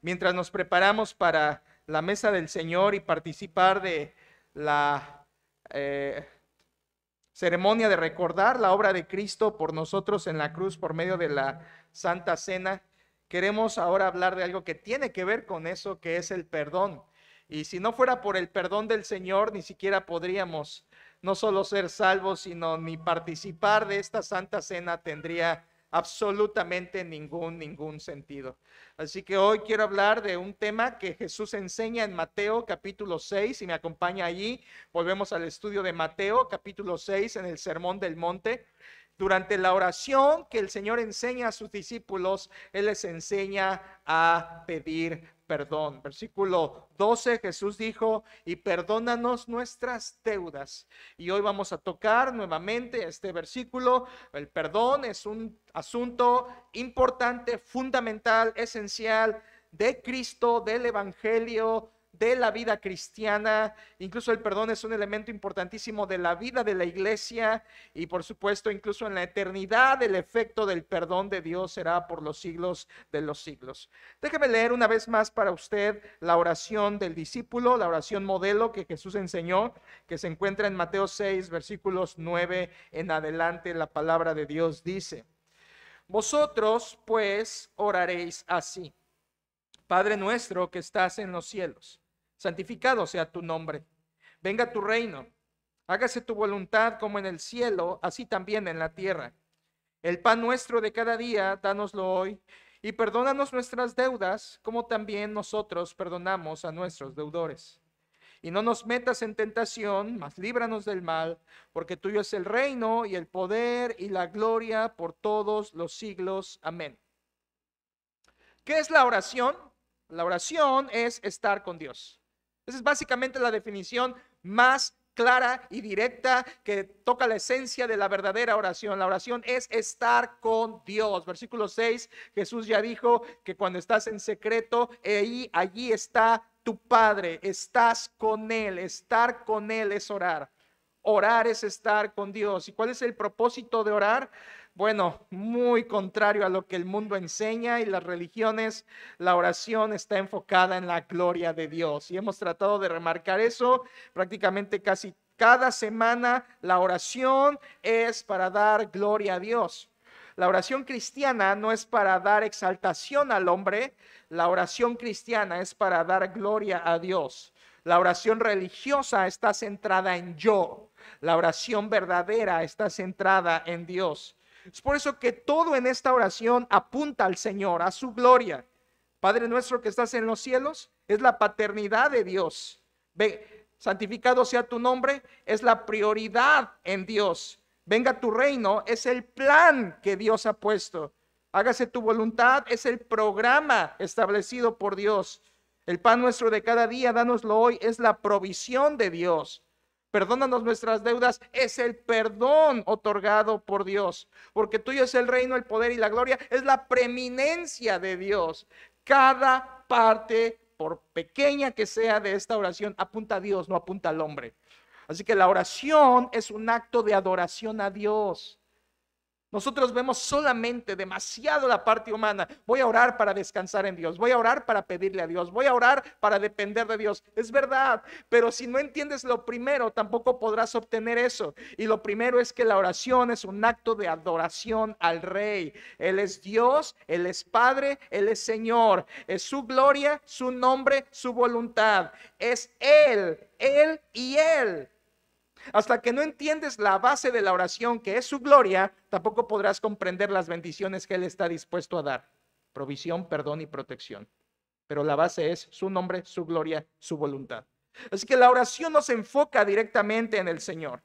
mientras nos preparamos para la mesa del Señor y participar de la ceremonia de recordar la obra de Cristo por nosotros en la cruz por medio de la Santa Cena, queremos ahora hablar de algo que tiene que ver con eso, que es el perdón. Y si no fuera por el perdón del Señor, ni siquiera podríamos no solo ser salvos, sino ni participar de esta Santa Cena tendría absolutamente ningún sentido. Así que hoy quiero hablar de un tema que Jesús enseña en Mateo capítulo 6. Si me acompaña allí, volvemos al estudio de Mateo capítulo 6 en el Sermón del Monte. Durante la oración que el Señor enseña a sus discípulos, Él les enseña a pedir perdón. Versículo 12, Jesús dijo: y perdónanos nuestras deudas. Y hoy vamos a tocar nuevamente este versículo. El perdón es un asunto importante, fundamental, esencial de Cristo, del Evangelio, de la vida cristiana. Incluso el perdón es un elemento importantísimo de la vida de la iglesia, y por supuesto incluso en la eternidad el efecto del perdón de Dios será por los siglos de los siglos. Déjeme leer una vez más para usted la oración del discípulo, la oración modelo que Jesús enseñó, que se encuentra en Mateo 6 versículos 9 en adelante. La palabra de Dios dice: vosotros pues oraréis así: Padre nuestro que estás en los cielos, santificado sea tu nombre. Venga tu reino. Hágase tu voluntad como en el cielo, así también en la tierra. El pan nuestro de cada día, dánoslo hoy, y perdónanos nuestras deudas, como también nosotros perdonamos a nuestros deudores. Y no nos metas en tentación, mas líbranos del mal, porque tuyo es el reino y el poder y la gloria por todos los siglos. Amén. ¿Qué es la oración? La oración es estar con Dios. Esa es básicamente la definición más clara y directa que toca la esencia de la verdadera oración. La oración es estar con Dios. Versículo 6, Jesús ya dijo que cuando estás en secreto, allí está tu Padre, estás con Él. Estar con Él es orar. Orar es estar con Dios. ¿Y cuál es el propósito de orar? Bueno, muy contrario a lo que el mundo enseña y las religiones, la oración está enfocada en la gloria de Dios. Y hemos tratado de remarcar eso prácticamente casi cada semana. La oración es para dar gloria a Dios. La oración cristiana no es para dar exaltación al hombre, la oración cristiana es para dar gloria a Dios. La oración religiosa está centrada en yo. La oración verdadera está centrada en Dios. Es por eso que todo en esta oración apunta al Señor, a su gloria. Padre nuestro que estás en los cielos, es la paternidad de Dios. Ve, santificado sea tu nombre, es la prioridad en Dios. Venga tu reino, es el plan que Dios ha puesto. Hágase tu voluntad, es el programa establecido por Dios. El pan nuestro de cada día, dánoslo hoy, es la provisión de Dios. Perdónanos nuestras deudas, es el perdón otorgado por Dios. Porque tuyo es el reino, el poder y la gloria, es la preeminencia de Dios. Cada parte, por pequeña que sea de esta oración, apunta a Dios, no apunta al hombre. Así que la oración es un acto de adoración a Dios. Nosotros vemos solamente demasiado la parte humana. Voy a orar para descansar en Dios. Voy a orar para pedirle a Dios. Voy a orar para depender de Dios. Es verdad, pero si no entiendes lo primero, tampoco podrás obtener eso. Y lo primero es que la oración es un acto de adoración al Rey. Él es Dios, Él es Padre, Él es Señor. Es su gloria, su nombre, su voluntad. Es Él y Él. Hasta que no entiendes la base de la oración, que es su gloria, tampoco podrás comprender las bendiciones que Él está dispuesto a dar. Provisión, perdón y protección. Pero la base es su nombre, su gloria, su voluntad. Así que la oración nos enfoca directamente en el Señor.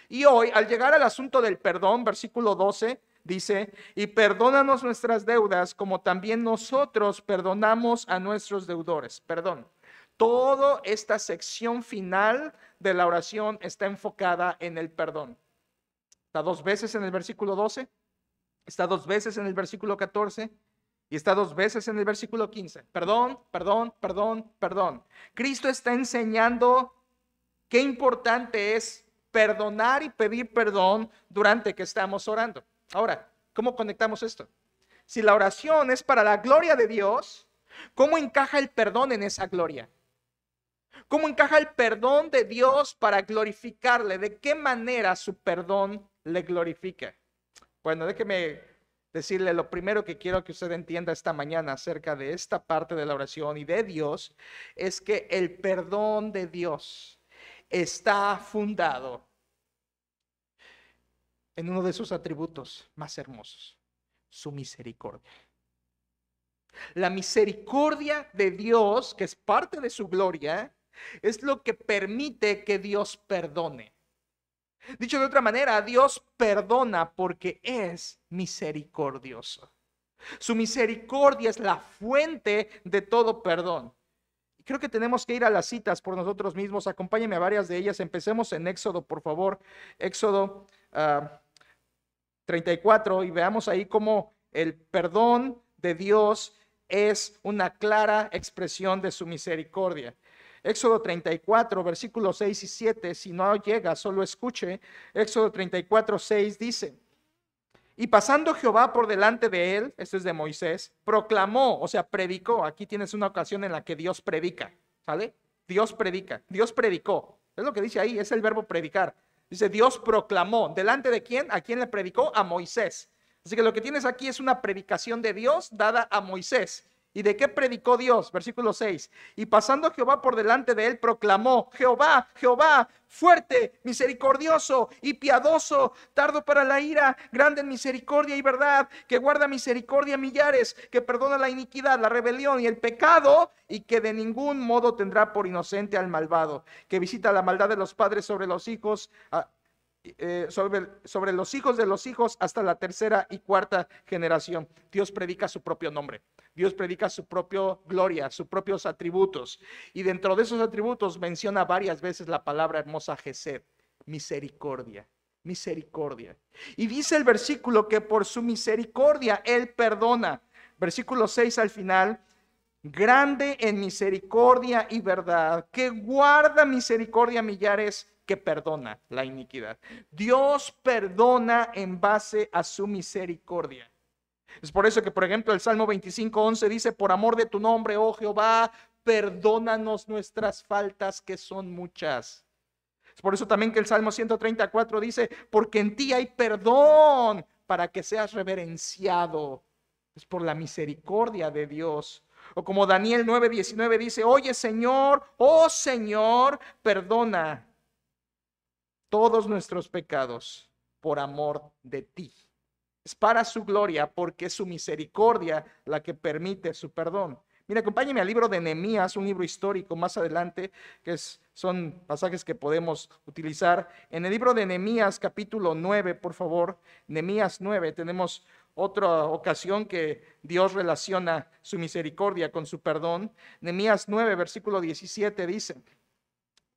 Y hoy, al llegar al asunto del perdón, versículo 12, dice: y perdónanos nuestras deudas como también nosotros perdonamos a nuestros deudores. Perdón. Toda esta sección final de la oración está enfocada en el perdón. Está 2 veces en el versículo 12, está 2 veces en el versículo 14 y está 2 veces en el versículo 15. Perdón, perdón, perdón, perdón. Cristo está enseñando qué importante es perdonar y pedir perdón durante que estamos orando. Ahora, ¿cómo conectamos esto? Si la oración es para la gloria de Dios, ¿Cómo encaja el perdón en esa gloria? ¿Cómo encaja el perdón de Dios para glorificarle? ¿De qué manera su perdón le glorifica? Bueno, déjeme decirle lo primero que quiero que usted entienda esta mañana acerca de esta parte de la oración y de Dios, es que el perdón de Dios está fundado en uno de sus atributos más hermosos, su misericordia. La misericordia de Dios, que es parte de su gloria, es lo que permite que Dios perdone. Dicho de otra manera, Dios perdona porque es misericordioso. Su misericordia es la fuente de todo perdón. Creo que tenemos que ir a las citas por nosotros mismos. Acompáñenme a varias de ellas. Empecemos en Éxodo, por favor. Éxodo 34, y veamos ahí cómo el perdón de Dios es una clara expresión de su misericordia. Éxodo 34, versículos 6 y 7, si no llega, solo escuche. Éxodo 34, 6 dice: y pasando Jehová por delante de él, esto es de Moisés, proclamó, o sea, predicó. Aquí tienes una ocasión en la que Dios predica, ¿sale? Dios predica, Dios predicó. Es lo que dice ahí, es el verbo predicar. Dice, Dios proclamó. ¿Delante de quién? ¿A quién le predicó? A Moisés. Así que lo que tienes aquí es una predicación de Dios dada a Moisés. ¿Y de qué predicó Dios? Versículo 6. Y pasando Jehová por delante de él, proclamó: Jehová, Jehová, fuerte, misericordioso y piadoso, tardo para la ira, grande en misericordia y verdad, que guarda misericordia a millares, que perdona la iniquidad, la rebelión y el pecado, y que de ningún modo tendrá por inocente al malvado, que visita la maldad de los padres sobre los hijos, sobre los hijos de los hijos hasta la tercera y cuarta generación. Dios predica su propio nombre. Dios predica su propia gloria, sus propios atributos. Y dentro de esos atributos menciona varias veces la palabra hermosa Gesed, misericordia, misericordia. Y dice el versículo que por su misericordia Él perdona. Versículo 6 al final: grande en misericordia y verdad, que guarda misericordia a millares, que perdona la iniquidad. Dios perdona en base a su misericordia. Es por eso que, por ejemplo, el Salmo 25:11 dice: por amor de tu nombre, oh Jehová, perdónanos nuestras faltas, que son muchas. Es por eso también que el Salmo 134 dice: porque en ti hay perdón para que seas reverenciado. Es por la misericordia de Dios. O como Daniel 9:19 dice: oye Señor, oh Señor, perdona todos nuestros pecados por amor de ti. Es para su gloria, porque es su misericordia la que permite su perdón. Mira, acompáñeme al libro de Nehemías, un libro histórico más adelante, que son pasajes que podemos utilizar. En el libro de Nehemías, capítulo 9, por favor, Nehemías 9, tenemos otra ocasión que Dios relaciona su misericordia con su perdón. Nehemías 9, versículo 17 dice: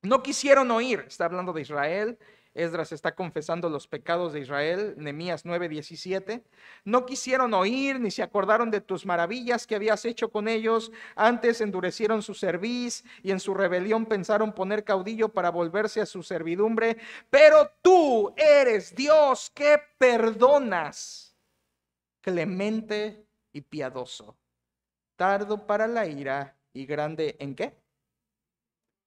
no quisieron oír, está hablando de Israel. Esdras está confesando los pecados de Israel. Nehemías 9:17. No quisieron oír, ni se acordaron de tus maravillas que habías hecho con ellos. Antes endurecieron su cerviz, y en su rebelión pensaron poner caudillo para volverse a su servidumbre. Pero tú eres Dios que perdonas, clemente y piadoso, tardo para la ira y grande ¿en qué?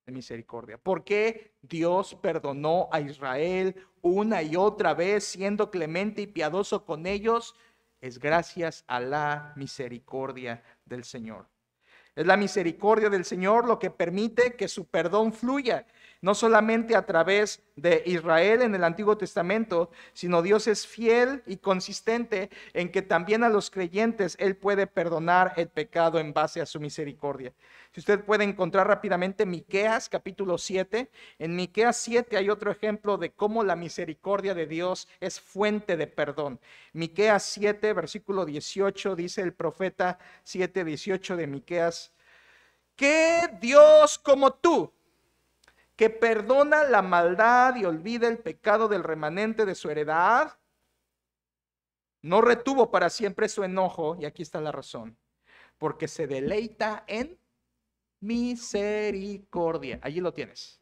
De misericordia. Porque Dios perdonó a Israel una y otra vez, siendo clemente y piadoso con ellos, es gracias a la misericordia del Señor. Es la misericordia del Señor lo que permite que su perdón fluya, no solamente a través de Israel en el Antiguo Testamento, sino Dios es fiel y consistente en que también a los creyentes Él puede perdonar el pecado en base a su misericordia. Si usted puede encontrar rápidamente Miqueas capítulo 7, en Miqueas 7 hay otro ejemplo de cómo la misericordia de Dios es fuente de perdón. Miqueas 7, versículo 18, dice el profeta 7:18 de Miqueas: ¿qué Dios como tú, que perdona la maldad y olvida el pecado del remanente de su heredad? No retuvo para siempre su enojo, y aquí está la razón: porque se deleita en misericordia. Allí lo tienes.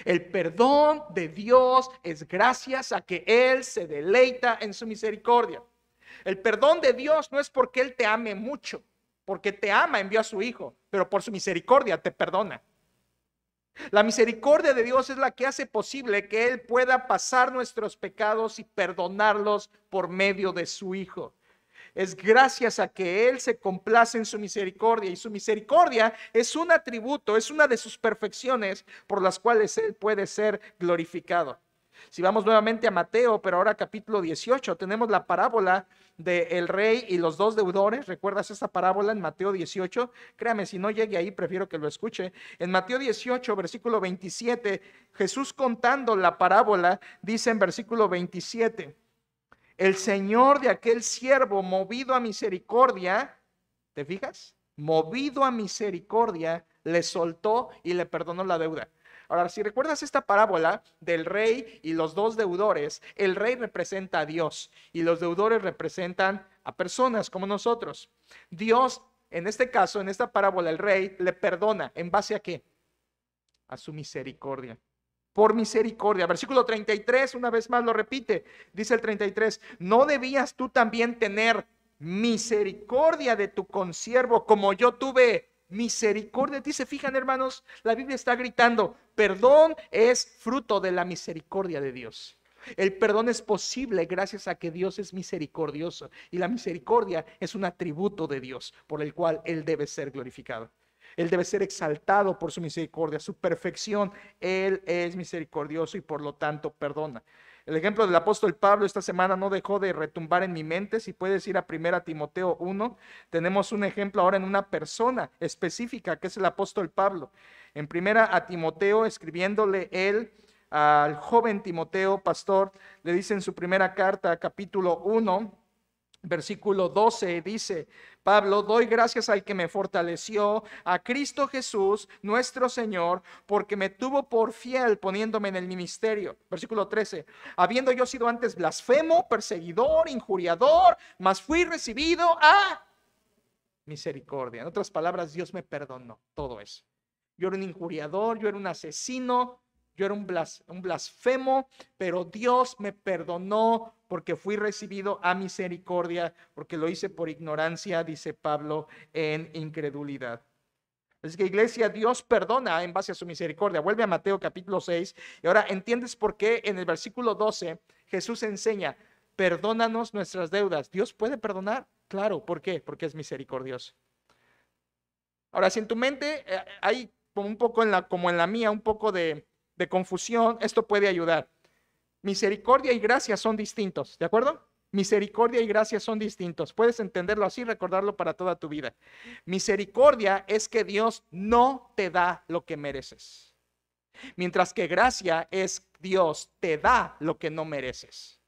El perdón de Dios es gracias a que Él se deleita en su misericordia. El perdón de Dios no es porque Él te ame mucho. Porque te ama, envió a su Hijo, pero por su misericordia te perdona. La misericordia de Dios es la que hace posible que Él pueda pasar nuestros pecados y perdonarlos por medio de su Hijo. Es gracias a que Él se complace en su misericordia, y su misericordia es un atributo, es una de sus perfecciones por las cuales Él puede ser glorificado. Si vamos nuevamente a Mateo, pero ahora capítulo 18, tenemos la parábola del rey y los dos deudores. ¿Recuerdas esa parábola en Mateo 18? Créame, si no llegue ahí, prefiero que lo escuche. En Mateo 18, versículo 27, Jesús contando la parábola, dice en versículo 27, el señor de aquel siervo, movido a misericordia, ¿te fijas? Movido a misericordia, le soltó y le perdonó la deuda. Ahora, si recuerdas esta parábola del rey y los dos deudores, el rey representa a Dios y los deudores representan a personas como nosotros. Dios, en este caso, en esta parábola, el rey le perdona. ¿En base a qué? A su misericordia. Por misericordia. Versículo 33, una vez más lo repite. Dice el 33, ¿no debías tú también tener misericordia de tu consiervo como yo tuve misericordia? Se fijan, hermanos, la Biblia está gritando, perdón es fruto de la misericordia de Dios. El perdón es posible gracias a que Dios es misericordioso, y la misericordia es un atributo de Dios por el cual Él debe ser glorificado. Él debe ser exaltado por su misericordia, su perfección. Él es misericordioso y por lo tanto perdona. El ejemplo del apóstol Pablo esta semana no dejó de retumbar en mi mente. Si puedes ir a 1 Timoteo 1, tenemos un ejemplo ahora en una persona específica que es el apóstol Pablo. En 1 Timoteo, escribiéndole él al joven Timoteo, pastor, le dice en su primera carta, capítulo 1, versículo 12, dice Pablo, doy gracias al que me fortaleció, a Cristo Jesús, nuestro Señor, porque me tuvo por fiel poniéndome en el ministerio. Versículo 13, habiendo yo sido antes blasfemo, perseguidor, injuriador, mas fui recibido a misericordia. En otras palabras, Dios me perdonó todo eso. Yo era un injuriador, yo era un asesino, yo era un blasfemo, pero Dios me perdonó porque fui recibido a misericordia, porque lo hice por ignorancia, dice Pablo, en incredulidad. Es que, iglesia, Dios perdona en base a su misericordia. Vuelve a Mateo capítulo 6 y ahora entiendes por qué en el versículo 12 Jesús enseña, perdónanos nuestras deudas. ¿Dios puede perdonar? Claro, ¿por qué? Porque es misericordioso. Ahora, si en tu mente hay como un poco como en la mía, un poco de confusión, esto puede ayudar. Misericordia y gracia son distintos, ¿de acuerdo? Misericordia y gracia son distintos. Puedes entenderlo así, recordarlo para toda tu vida. Misericordia es que Dios no te da lo que mereces, mientras que gracia es Dios te da lo que no mereces.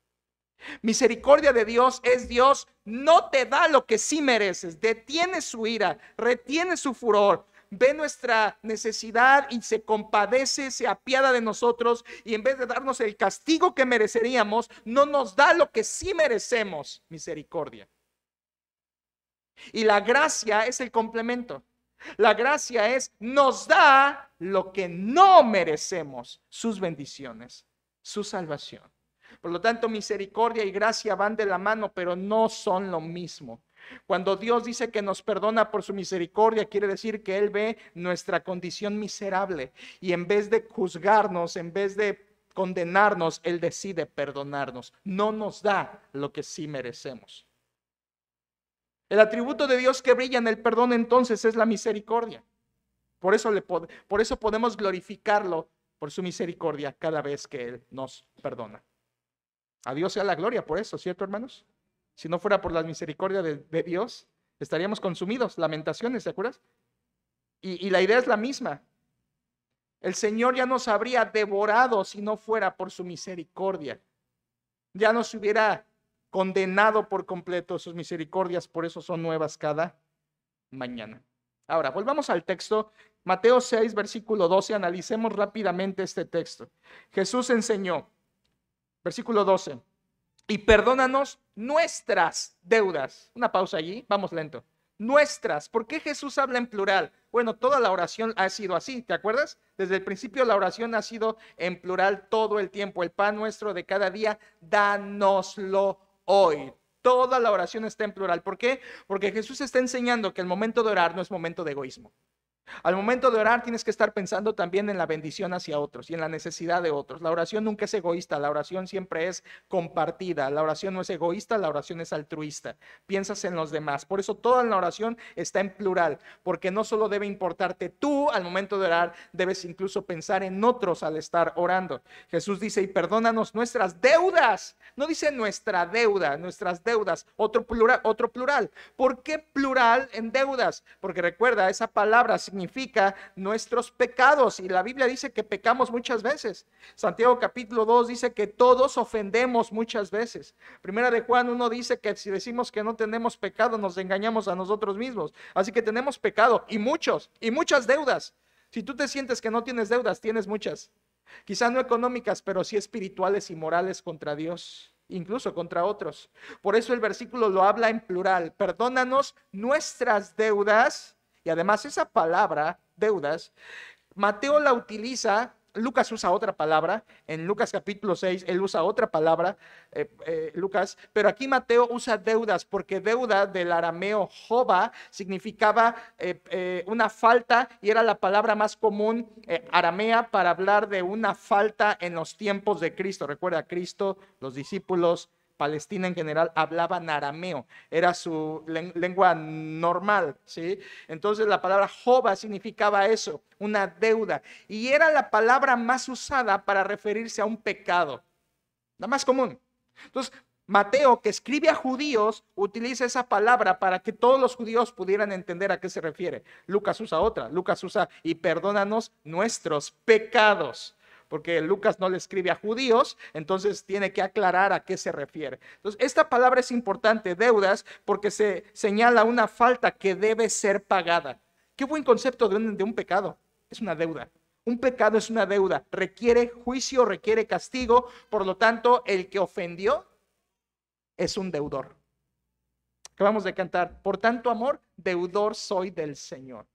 Misericordia de Dios es Dios no te da lo que sí mereces, detiene su ira, retiene su furor, ve nuestra necesidad y se compadece, se apiada de nosotros, y en vez de darnos el castigo que mereceríamos, no nos da lo que sí merecemos. Misericordia. Y la gracia es el complemento. La gracia es, nos da lo que no merecemos, sus bendiciones, su salvación. Por lo tanto, misericordia y gracia van de la mano, pero no son lo mismo. Cuando Dios dice que nos perdona por su misericordia, quiere decir que Él ve nuestra condición miserable y en vez de juzgarnos, en vez de condenarnos, Él decide perdonarnos. No nos da lo que sí merecemos. El atributo de Dios que brilla en el perdón entonces es la misericordia. Por eso podemos glorificarlo por su misericordia cada vez que Él nos perdona. A Dios sea la gloria por eso, ¿cierto, hermanos? Si no fuera por la misericordia de Dios, estaríamos consumidos. Lamentaciones, ¿te acuerdas? Y la idea es la misma. El Señor ya nos habría devorado si no fuera por su misericordia. Ya nos hubiera condenado por completo. Sus misericordias por eso son nuevas cada mañana. Ahora, volvamos al texto. Mateo 6, versículo 12. Analicemos rápidamente este texto. Jesús enseñó, versículo 12. Y perdónanos nuestras deudas. Una pausa allí, vamos lento. Nuestras. ¿Por qué Jesús habla en plural? Bueno, toda la oración ha sido así, ¿te acuerdas? Desde el principio la oración ha sido en plural todo el tiempo. El pan nuestro de cada día, dánoslo hoy. Toda la oración está en plural. ¿Por qué? Porque Jesús está enseñando que el momento de orar no es momento de egoísmo. Al momento de orar tienes que estar pensando también en la bendición hacia otros y en la necesidad de otros. La oración nunca es egoísta, la oración siempre es compartida. La oración no es egoísta, la oración es altruista. Piensas en los demás. Por eso toda la oración está en plural, porque no solo debe importarte tú al momento de orar, debes incluso pensar en otros al estar orando. Jesús dice, y perdónanos nuestras deudas. No dice nuestra deuda, nuestras deudas, otro plural, otro plural. ¿Por qué plural en deudas? Porque recuerda, esa palabra significa nuestros pecados y la Biblia dice que pecamos muchas veces. Santiago capítulo 2 dice que todos ofendemos muchas veces. Primera de Juan 1 dice que si decimos que no tenemos pecado nos engañamos a nosotros mismos. Así que tenemos pecado y muchas deudas. Si tú te sientes que no tienes deudas, tienes muchas. Quizá no económicas, pero sí espirituales y morales contra Dios, incluso contra otros. Por eso el versículo lo habla en plural. Perdónanos nuestras deudas. Y además esa palabra, deudas, Mateo la utiliza, Lucas usa otra palabra, en Lucas capítulo 6 él usa otra palabra, Lucas, pero aquí Mateo usa deudas porque deuda del arameo jova significaba una falta y era la palabra más común aramea para hablar de una falta en los tiempos de Cristo. Recuerda, Cristo, los discípulos, Palestina en general hablaban arameo, era su lengua normal, ¿sí? Entonces la palabra jova significaba eso, una deuda, y era la palabra más usada para referirse a un pecado, la más común. Entonces Mateo, que escribe a judíos, utiliza esa palabra para que todos los judíos pudieran entender a qué se refiere. Lucas usa otra, Lucas usa y perdónanos nuestros pecados. Porque Lucas no le escribe a judíos, entonces tiene que aclarar a qué se refiere. Entonces, esta palabra es importante, deudas, porque se señala una falta que debe ser pagada. Qué buen concepto de un pecado, es una deuda. Un pecado es una deuda, requiere juicio, requiere castigo, por lo tanto, el que ofendió es un deudor. Acabamos de cantar, por tanto amor, deudor soy del Señor.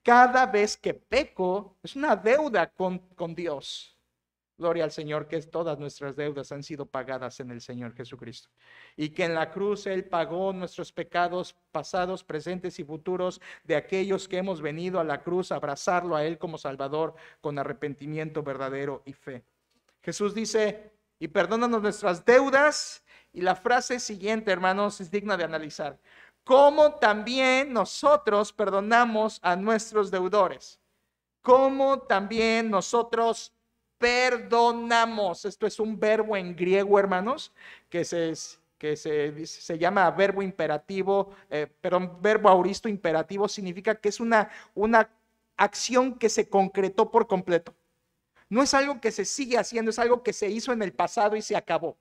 Cada vez que peco, es una deuda con Dios. Gloria al Señor, que todas nuestras deudas han sido pagadas en el Señor Jesucristo. Y que en la cruz Él pagó nuestros pecados pasados, presentes y futuros de aquellos que hemos venido a la cruz a abrazarlo a Él como Salvador con arrepentimiento verdadero y fe. Jesús dice, y perdónanos nuestras deudas. Y la frase siguiente, hermanos, es digna de analizar. Como también nosotros perdonamos a nuestros deudores. Como también nosotros perdonamos. Esto es un verbo en griego, hermanos, que se llama verbo imperativo, verbo auristo imperativo, significa que es una acción que se concretó por completo. No es algo que se sigue haciendo, es algo que se hizo en el pasado y se acabó.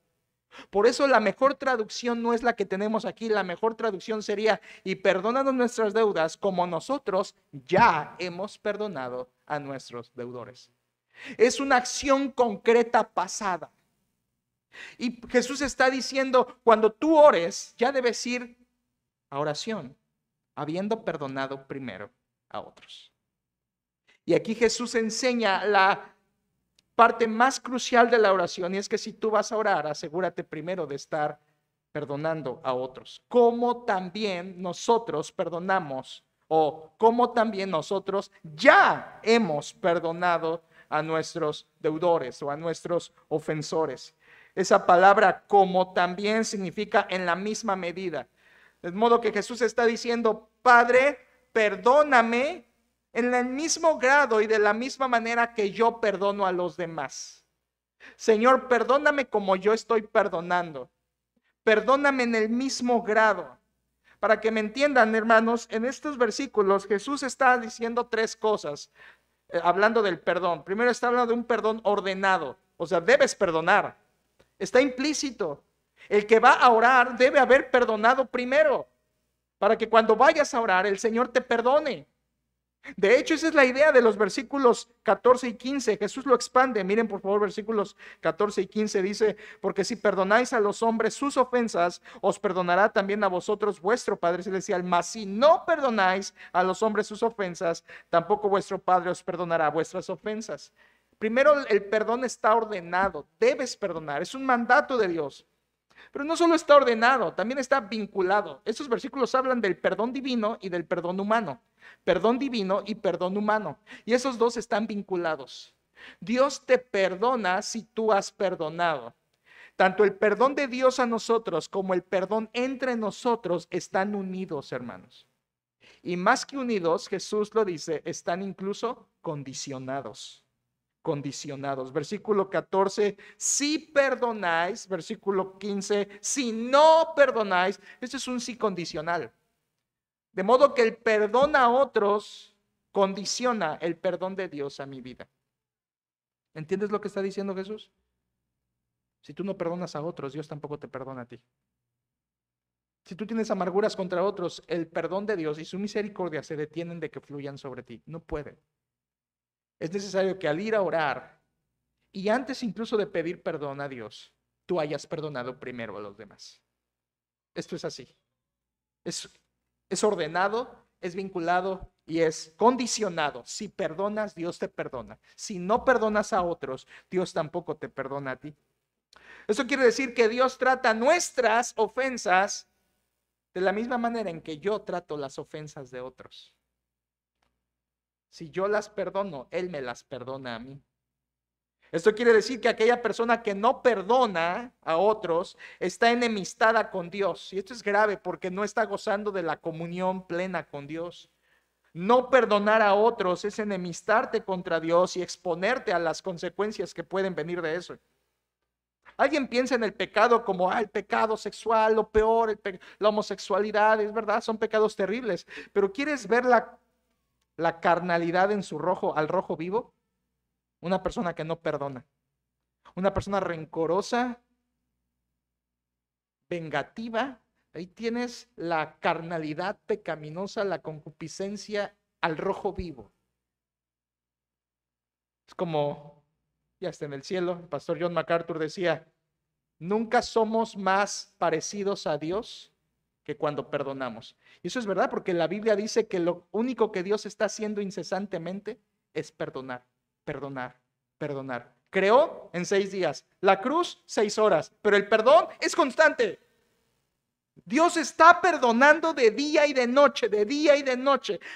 Por eso la mejor traducción no es la que tenemos aquí, la mejor traducción sería, y perdónanos nuestras deudas como nosotros ya hemos perdonado a nuestros deudores. Es una acción concreta pasada. Y Jesús está diciendo, cuando tú ores, ya debes ir a oración, habiendo perdonado primero a otros. Y aquí Jesús enseña la parte más crucial de la oración, y es que si tú vas a orar, asegúrate primero de estar perdonando a otros. Como también nosotros perdonamos, o como también nosotros ya hemos perdonado a nuestros deudores o a nuestros ofensores. Esa palabra como también significa en la misma medida. De modo que Jesús está diciendo, Padre, perdóname en el mismo grado y de la misma manera que yo perdono a los demás. Señor, perdóname como yo estoy perdonando. Perdóname en el mismo grado. Para que me entiendan, hermanos, en estos versículos Jesús está diciendo tres cosas. Hablando del perdón. Primero está hablando de un perdón ordenado. O sea, debes perdonar. Está implícito. El que va a orar debe haber perdonado primero. Para que cuando vayas a orar, el Señor te perdone. De hecho, esa es la idea de los versículos 14 y 15. Jesús lo expande. Miren por favor versículos 14 y 15. Dice, porque si perdonáis a los hombres sus ofensas, os perdonará también a vosotros vuestro Padre Celestial. Mas si no perdonáis a los hombres sus ofensas, tampoco vuestro Padre os perdonará vuestras ofensas. Primero, el perdón está ordenado. Debes perdonar. Es un mandato de Dios. Pero no solo está ordenado, también está vinculado. Estos versículos hablan del perdón divino y del perdón humano. Perdón divino y perdón humano. Y esos dos están vinculados. Dios te perdona si tú has perdonado. Tanto el perdón de Dios a nosotros como el perdón entre nosotros están unidos, hermanos. Y más que unidos, Jesús lo dice, están incluso condicionados. Condicionados. Versículo 14, si perdonáis. Versículo 15, si no perdonáis. Este es un sí condicional. De modo que el perdón a otros condiciona el perdón de Dios a mi vida. ¿Entiendes lo que está diciendo Jesús? Si tú no perdonas a otros, Dios tampoco te perdona a ti. Si tú tienes amarguras contra otros, el perdón de Dios y su misericordia se detienen de que fluyan sobre ti. No pueden. Es necesario que al ir a orar y antes incluso de pedir perdón a Dios, tú hayas perdonado primero a los demás. Esto es así. Es ordenado, es vinculado y es condicionado. Si perdonas, Dios te perdona. Si no perdonas a otros, Dios tampoco te perdona a ti. Eso quiere decir que Dios trata nuestras ofensas de la misma manera en que yo trato las ofensas de otros. Si yo las perdono, Él me las perdona a mí. Esto quiere decir que aquella persona que no perdona a otros está enemistada con Dios. Y esto es grave porque no está gozando de la comunión plena con Dios. No perdonar a otros es enemistarte contra Dios y exponerte a las consecuencias que pueden venir de eso. Alguien piensa en el pecado como el pecado sexual, lo peor, la homosexualidad, es verdad, son pecados terribles. Pero ¿quieres ver la carnalidad en al rojo vivo? Una persona que no perdona, una persona rencorosa, vengativa. Ahí tienes la carnalidad pecaminosa, la concupiscencia al rojo vivo. Es como, ya está en el cielo, el pastor John MacArthur decía, nunca somos más parecidos a Dios que cuando perdonamos. Y eso es verdad porque la Biblia dice que lo único que Dios está haciendo incesantemente es perdonar, perdonar, perdonar. Creó en 6 días, la cruz 6 horas, pero el perdón es constante. Dios está perdonando de día y de noche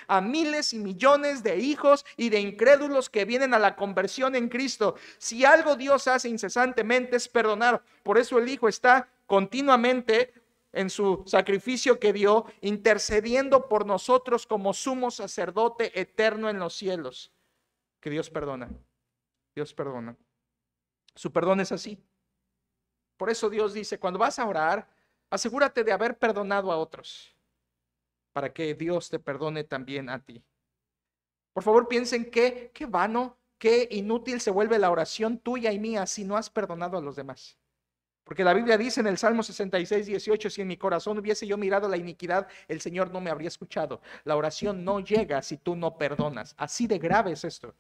a miles y millones de hijos y de incrédulos que vienen a la conversión en Cristo. Si algo Dios hace incesantemente es perdonar. Por eso el Hijo está continuamente en su sacrificio que dio, intercediendo por nosotros como sumo sacerdote eterno en los cielos. Que Dios perdona. Dios perdona. Su perdón es así. Por eso Dios dice, cuando vas a orar, asegúrate de haber perdonado a otros, para que Dios te perdone también a ti. Por favor, piensen qué vano, qué inútil se vuelve la oración tuya y mía si no has perdonado a los demás. Porque la Biblia dice en el Salmo 66, 18, si en mi corazón hubiese yo mirado la iniquidad, el Señor no me habría escuchado. La oración no llega si tú no perdonas. Así de grave es esto.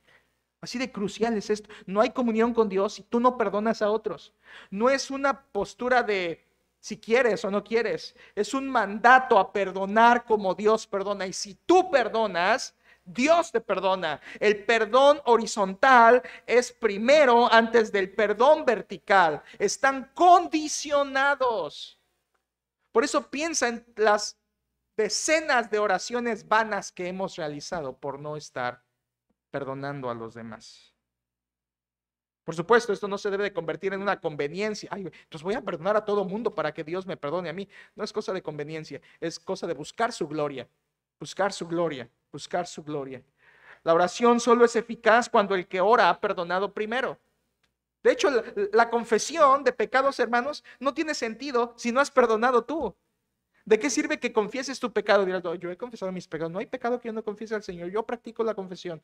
Así de crucial es esto. No hay comunión con Dios si tú no perdonas a otros. No es una postura de si quieres o no quieres. Es un mandato a perdonar como Dios perdona. Y si tú perdonas, Dios te perdona. El perdón horizontal es primero antes del perdón vertical. Están condicionados. Por eso piensa en las decenas de oraciones vanas que hemos realizado por no estar perdonando a los demás. Por supuesto, esto no se debe de convertir en una conveniencia. Ay, entonces voy a perdonar a todo mundo para que Dios me perdone a mí. No es cosa de conveniencia, es cosa de buscar su gloria, buscar su gloria, buscar su gloria. La oración solo es eficaz cuando el que ora ha perdonado primero. De hecho, la confesión de pecados, hermanos, no tiene sentido si no has perdonado tú. ¿De qué sirve que confieses tu pecado? Dirás, yo he confesado mis pecados. No hay pecado que yo no confiese al Señor. Yo practico la confesión.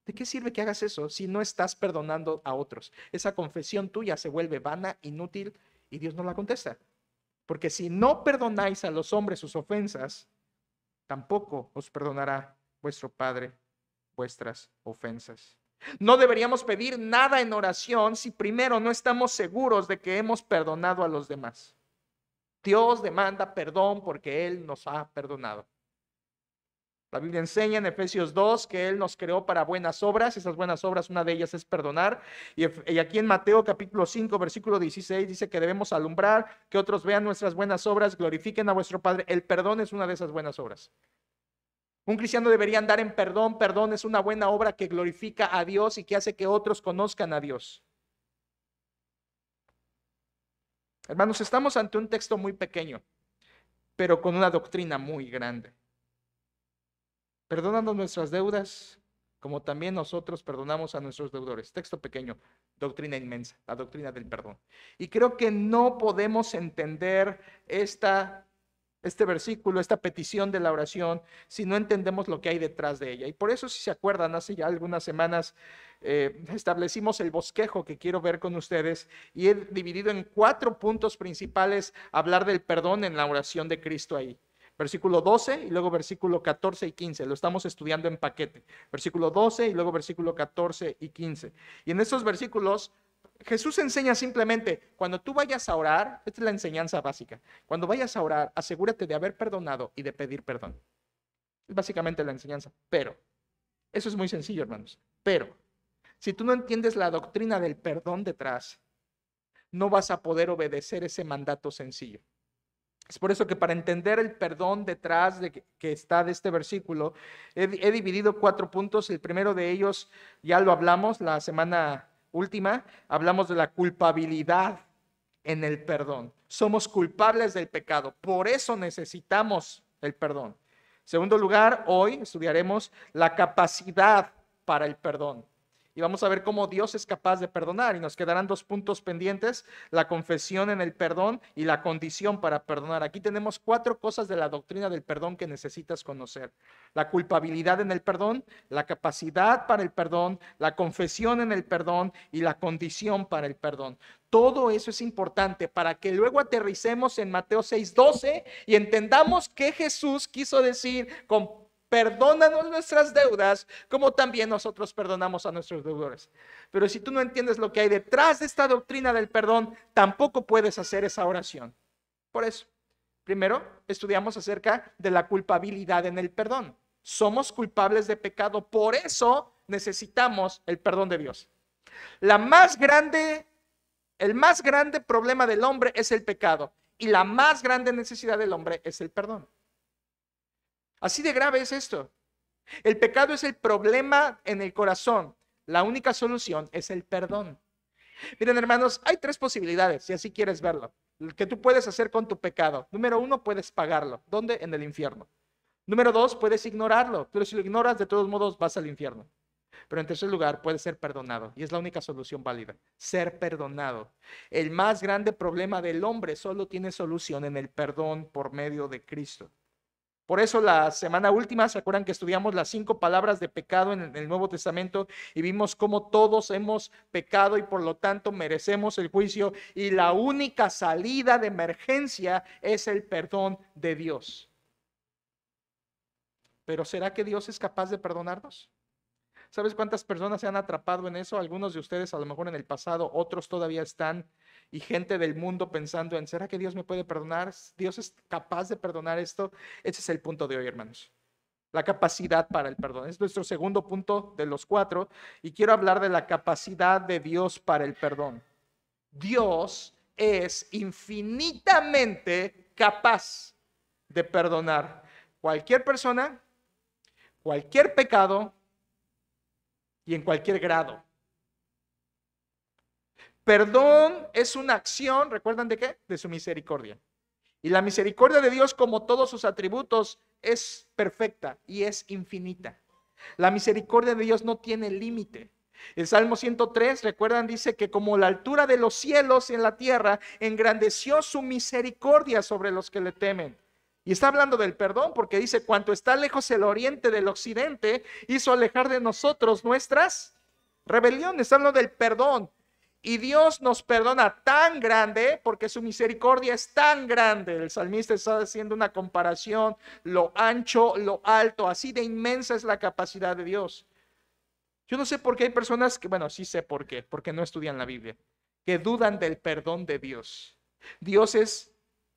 ¿De qué sirve que hagas eso si no estás perdonando a otros? Esa confesión tuya se vuelve vana, inútil y Dios no la contesta. Porque si no perdonáis a los hombres sus ofensas, tampoco os perdonará vuestro Padre vuestras ofensas. No deberíamos pedir nada en oración si primero no estamos seguros de que hemos perdonado a los demás. Dios demanda perdón porque Él nos ha perdonado. La Biblia enseña en Efesios 2 que Él nos creó para buenas obras. Esas buenas obras, una de ellas es perdonar. Y aquí en Mateo capítulo 5, versículo 16, dice que debemos alumbrar, que otros vean nuestras buenas obras, glorifiquen a vuestro Padre. El perdón es una de esas buenas obras. Un cristiano debería andar en perdón. Perdón es una buena obra que glorifica a Dios y que hace que otros conozcan a Dios. Hermanos, estamos ante un texto muy pequeño, pero con una doctrina muy grande. Perdónanos nuestras deudas, como también nosotros perdonamos a nuestros deudores. Texto pequeño, doctrina inmensa, la doctrina del perdón. Y creo que no podemos entender este versículo, esta petición de la oración, si no entendemos lo que hay detrás de ella. Y por eso, si se acuerdan, hace ya algunas semanas establecimos el bosquejo que quiero ver con ustedes y he dividido en 4 puntos principales hablar del perdón en la oración de Cristo ahí. Versículo 12 y luego versículo 14 y 15. Lo estamos estudiando en paquete. Versículo 12 y luego versículo 14 y 15. Y en estos versículos Jesús enseña simplemente, cuando tú vayas a orar, esta es la enseñanza básica, cuando vayas a orar, asegúrate de haber perdonado y de pedir perdón. Es básicamente la enseñanza. Pero, eso es muy sencillo, hermanos. Pero, si tú no entiendes la doctrina del perdón detrás, no vas a poder obedecer ese mandato sencillo. Es por eso que para entender el perdón detrás de que está de este versículo, he dividido 4 puntos. El primero de ellos, ya lo hablamos la semana última, hablamos de la culpabilidad en el perdón. Somos culpables del pecado, por eso necesitamos el perdón. En segundo lugar, hoy estudiaremos la capacidad para el perdón. Y vamos a ver cómo Dios es capaz de perdonar. Y nos quedarán 2 puntos pendientes: la confesión en el perdón y la condición para perdonar. Aquí tenemos 4 cosas de la doctrina del perdón que necesitas conocer: la culpabilidad en el perdón, la capacidad para el perdón, la confesión en el perdón y la condición para el perdón. Todo eso es importante para que luego aterricemos en Mateo 6:12 y entendamos qué Jesús quiso decir con perdónanos nuestras deudas, como también nosotros perdonamos a nuestros deudores. Pero si tú no entiendes lo que hay detrás de esta doctrina del perdón, tampoco puedes hacer esa oración. Por eso, primero estudiamos acerca de la culpabilidad en el perdón. Somos culpables de pecado, por eso necesitamos el perdón de Dios. El más grande problema del hombre es el pecado, y la más grande necesidad del hombre es el perdón. Así de grave es esto. El pecado es el problema en el corazón. La única solución es el perdón. Miren, hermanos, hay 3 posibilidades, si así quieres verlo, que tú puedes hacer con tu pecado. Número 1, puedes pagarlo. ¿Dónde? En el infierno. Número 2, puedes ignorarlo. Pero si lo ignoras, de todos modos vas al infierno. Pero en tercer lugar, puedes ser perdonado. Y es la única solución válida: ser perdonado. El más grande problema del hombre solo tiene solución en el perdón por medio de Cristo. Por eso la semana última, ¿se acuerdan que estudiamos las 5 palabras de pecado en el Nuevo Testamento? Y vimos cómo todos hemos pecado y por lo tanto merecemos el juicio. Y la única salida de emergencia es el perdón de Dios. Pero ¿será que Dios es capaz de perdonarnos? ¿Sabes cuántas personas se han atrapado en eso? Algunos de ustedes a lo mejor en el pasado, otros todavía están. Y gente del mundo pensando en, ¿será que Dios me puede perdonar? ¿Dios es capaz de perdonar esto? Ese es el punto de hoy, hermanos. La capacidad para el perdón. Es nuestro segundo punto de los 4. Y quiero hablar de la capacidad de Dios para el perdón. Dios es infinitamente capaz de perdonar cualquier persona, cualquier pecado y en cualquier grado. Perdón es una acción, ¿recuerdan de qué? De su misericordia. Y la misericordia de Dios, como todos sus atributos, es perfecta y es infinita. La misericordia de Dios no tiene límite. El Salmo 103, recuerdan, dice que como la altura de los cielos en la tierra, engrandeció su misericordia sobre los que le temen. Y está hablando del perdón porque dice, cuanto está lejos el oriente del occidente, hizo alejar de nosotros nuestras rebeliones. Está hablando del perdón. Y Dios nos perdona tan grande porque su misericordia es tan grande. El salmista está haciendo una comparación, lo ancho, lo alto, así de inmensa es la capacidad de Dios. Yo no sé por qué hay personas que, bueno, sí sé por qué, porque no estudian la Biblia, que dudan del perdón de Dios. Dios es,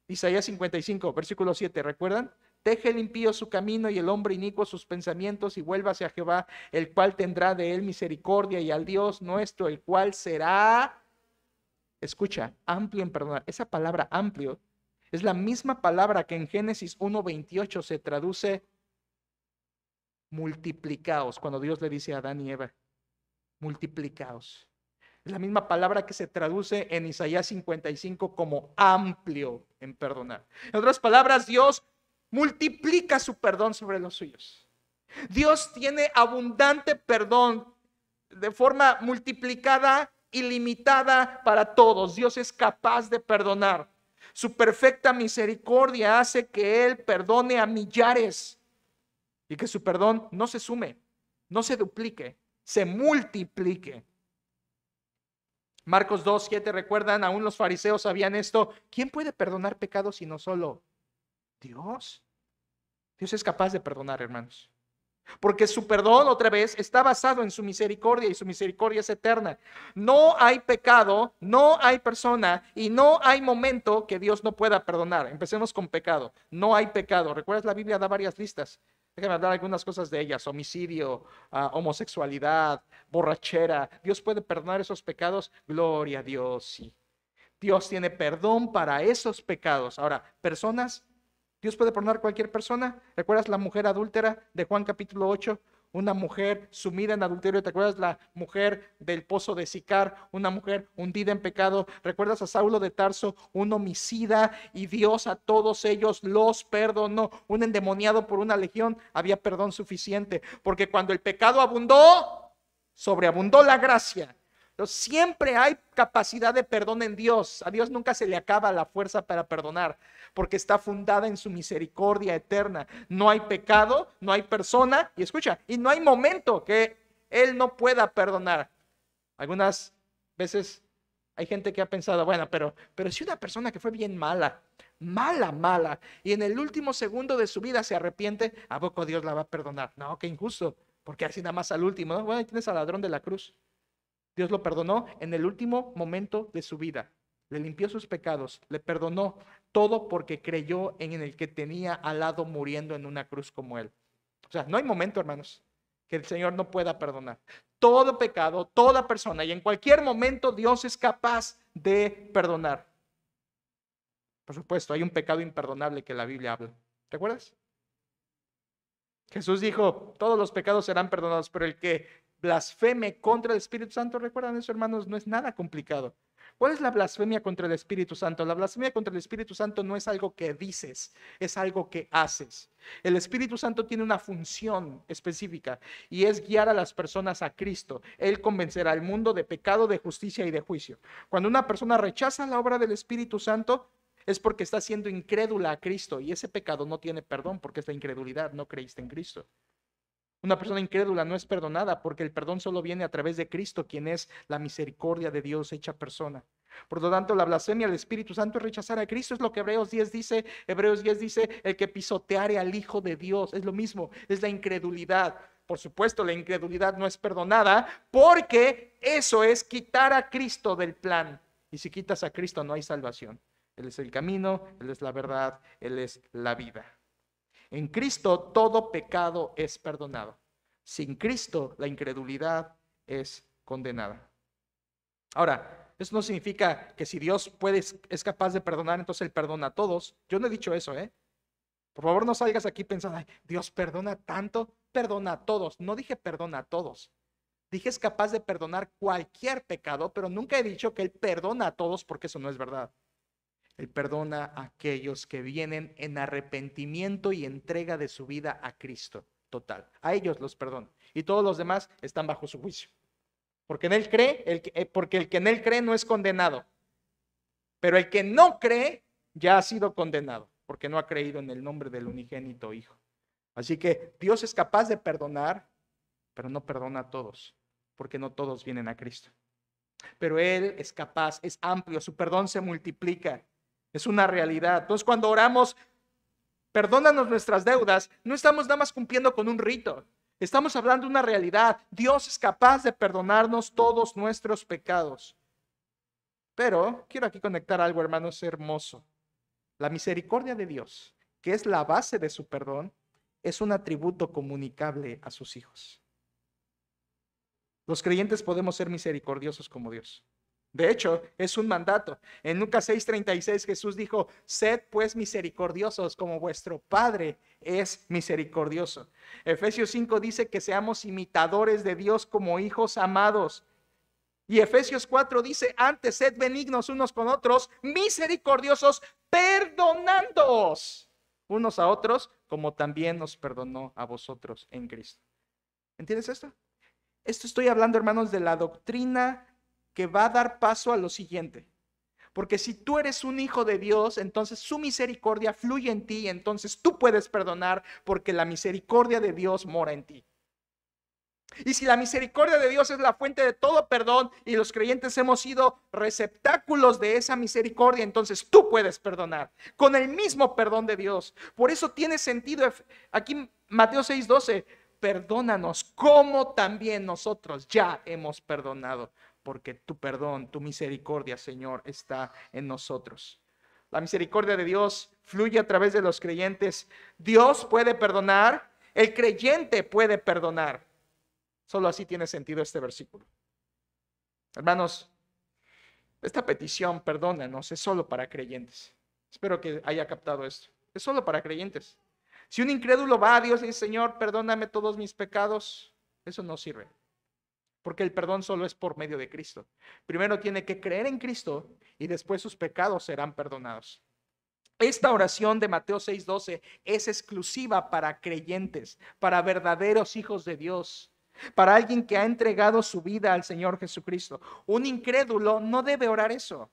Isaías 55, versículo 7, ¿recuerdan? Deje el impío su camino y el hombre inicuo sus pensamientos y vuelva hacia Jehová, el cual tendrá de él misericordia, y al Dios nuestro, el cual será, escucha, amplio en perdonar. Esa palabra amplio es la misma palabra que en Génesis 1:28 se traduce multiplicaos, cuando Dios le dice a Adán y Eva, multiplicaos. Es la misma palabra que se traduce en Isaías 55 como amplio en perdonar. En otras palabras, Dios multiplica su perdón sobre los suyos. Dios tiene abundante perdón de forma multiplicada, ilimitada para todos. Dios es capaz de perdonar. Su perfecta misericordia hace que Él perdone a millares y que su perdón no se sume, no se duplique, se multiplique. Marcos 2:7, recuerdan, aún los fariseos sabían esto. ¿Quién puede perdonar pecados sino solo Dios? Dios es capaz de perdonar, hermanos. Porque su perdón, otra vez, está basado en su misericordia y su misericordia es eterna. No hay pecado, no hay persona y no hay momento que Dios no pueda perdonar. Empecemos con pecado. No hay pecado. ¿Recuerdas? La Biblia da varias listas. Déjame hablar algunas cosas de ellas: homicidio, homosexualidad, borrachera. Dios puede perdonar esos pecados. Gloria a Dios, sí. Dios tiene perdón para esos pecados. Ahora, personas, Dios puede perdonar a cualquier persona. ¿Recuerdas la mujer adúltera de Juan capítulo 8? Una mujer sumida en adulterio. ¿Te acuerdas la mujer del pozo de Sicar? Una mujer hundida en pecado. ¿Recuerdas a Saulo de Tarso? Un homicida, y Dios a todos ellos los perdonó. Un endemoniado por una legión, había perdón suficiente. Porque cuando el pecado abundó, sobreabundó la gracia. Pero siempre hay capacidad de perdón en Dios. A Dios nunca se le acaba la fuerza para perdonar, porque está fundada en su misericordia eterna. No hay pecado, no hay persona, y escucha, y no hay momento que Él no pueda perdonar. Algunas veces hay gente que ha pensado, bueno, pero si una persona que fue bien mala, y en el último segundo de su vida se arrepiente, ¿a poco Dios la va a perdonar? No, qué injusto, porque así nada más al último, ¿no? Bueno, ahí tienes al ladrón de la cruz. Dios lo perdonó en el último momento de su vida. Le limpió sus pecados, le perdonó todo porque creyó en el que tenía al lado muriendo en una cruz como él. O sea, no hay momento, hermanos, que el Señor no pueda perdonar. Todo pecado, toda persona, y en cualquier momento Dios es capaz de perdonar. Por supuesto, hay un pecado imperdonable que la Biblia habla. ¿Te acuerdas? Jesús dijo, todos los pecados serán perdonados, pero el que blasfeme contra el Espíritu Santo, recuerdan eso, hermanos, no es nada complicado. ¿Cuál es la blasfemia contra el Espíritu Santo? La blasfemia contra el Espíritu Santo no es algo que dices, es algo que haces. El Espíritu Santo tiene una función específica y es guiar a las personas a Cristo. Él convencerá al mundo de pecado, de justicia y de juicio. Cuando una persona rechaza la obra del Espíritu Santo, es porque está siendo incrédula a Cristo, y ese pecado no tiene perdón porque es la incredulidad, no creíste en Cristo. Una persona incrédula no es perdonada porque el perdón solo viene a través de Cristo, quien es la misericordia de Dios hecha persona. Por lo tanto, la blasfemia del Espíritu Santo es rechazar a Cristo. Es lo que Hebreos 10 dice. Hebreos 10 dice, el que pisoteare al Hijo de Dios. Es lo mismo, es la incredulidad. Por supuesto, la incredulidad no es perdonada porque eso es quitar a Cristo del plan. Y si quitas a Cristo no hay salvación. Él es el camino, Él es la verdad, Él es la vida. En Cristo todo pecado es perdonado. Sin Cristo la incredulidad es condenada. Ahora, eso no significa que si Dios es capaz de perdonar, entonces Él perdona a todos. Yo no he dicho eso, ¿eh? Por favor, no salgas aquí pensando, ay, Dios perdona tanto, perdona a todos. No dije perdona a todos. Dije es capaz de perdonar cualquier pecado, pero nunca he dicho que Él perdona a todos, porque eso no es verdad. Él perdona a aquellos que vienen en arrepentimiento y entrega de su vida a Cristo total. A ellos los perdona. Y todos los demás están bajo su juicio. Porque en Él cree, porque el que en Él cree no es condenado. Pero el que no cree ya ha sido condenado, porque no ha creído en el nombre del unigénito Hijo. Así que Dios es capaz de perdonar, pero no perdona a todos, porque no todos vienen a Cristo. Pero Él es capaz, es amplio, su perdón se multiplica. Es una realidad. Entonces, cuando oramos, perdónanos nuestras deudas, no estamos nada más cumpliendo con un rito. Estamos hablando de una realidad. Dios es capaz de perdonarnos todos nuestros pecados. Pero quiero aquí conectar algo, hermanos, hermoso. La misericordia de Dios, que es la base de su perdón, es un atributo comunicable a sus hijos. Los creyentes podemos ser misericordiosos como Dios. De hecho, es un mandato. En Lucas 6:36 Jesús dijo: sed pues misericordiosos como vuestro Padre es misericordioso. Efesios 5 dice que seamos imitadores de Dios como hijos amados. Y Efesios 4 dice: antes sed benignos unos con otros, misericordiosos, perdonándoos unos a otros, como también nos perdonó a vosotros en Cristo. ¿Entiendes esto? Esto estoy hablando, hermanos, de la doctrina que va a dar paso a lo siguiente. Porque si tú eres un hijo de Dios, entonces su misericordia fluye en ti, entonces tú puedes perdonar porque la misericordia de Dios mora en ti. Y si la misericordia de Dios es la fuente de todo perdón y los creyentes hemos sido receptáculos de esa misericordia, entonces tú puedes perdonar con el mismo perdón de Dios. Por eso tiene sentido aquí Mateo 6:12, perdónanos como también nosotros ya hemos perdonado, porque tu perdón, tu misericordia, Señor, está en nosotros. La misericordia de Dios fluye a través de los creyentes. Dios puede perdonar, el creyente puede perdonar. Solo así tiene sentido este versículo. Hermanos, esta petición, perdónanos, es solo para creyentes. Espero que haya captado esto. Es solo para creyentes. Si un incrédulo va a Dios y dice: Señor, perdóname todos mis pecados, eso no sirve. Porque el perdón solo es por medio de Cristo. Primero tiene que creer en Cristo y después sus pecados serán perdonados. Esta oración de Mateo 6:12 es exclusiva para creyentes, para verdaderos hijos de Dios, para alguien que ha entregado su vida al Señor Jesucristo. Un incrédulo no debe orar eso.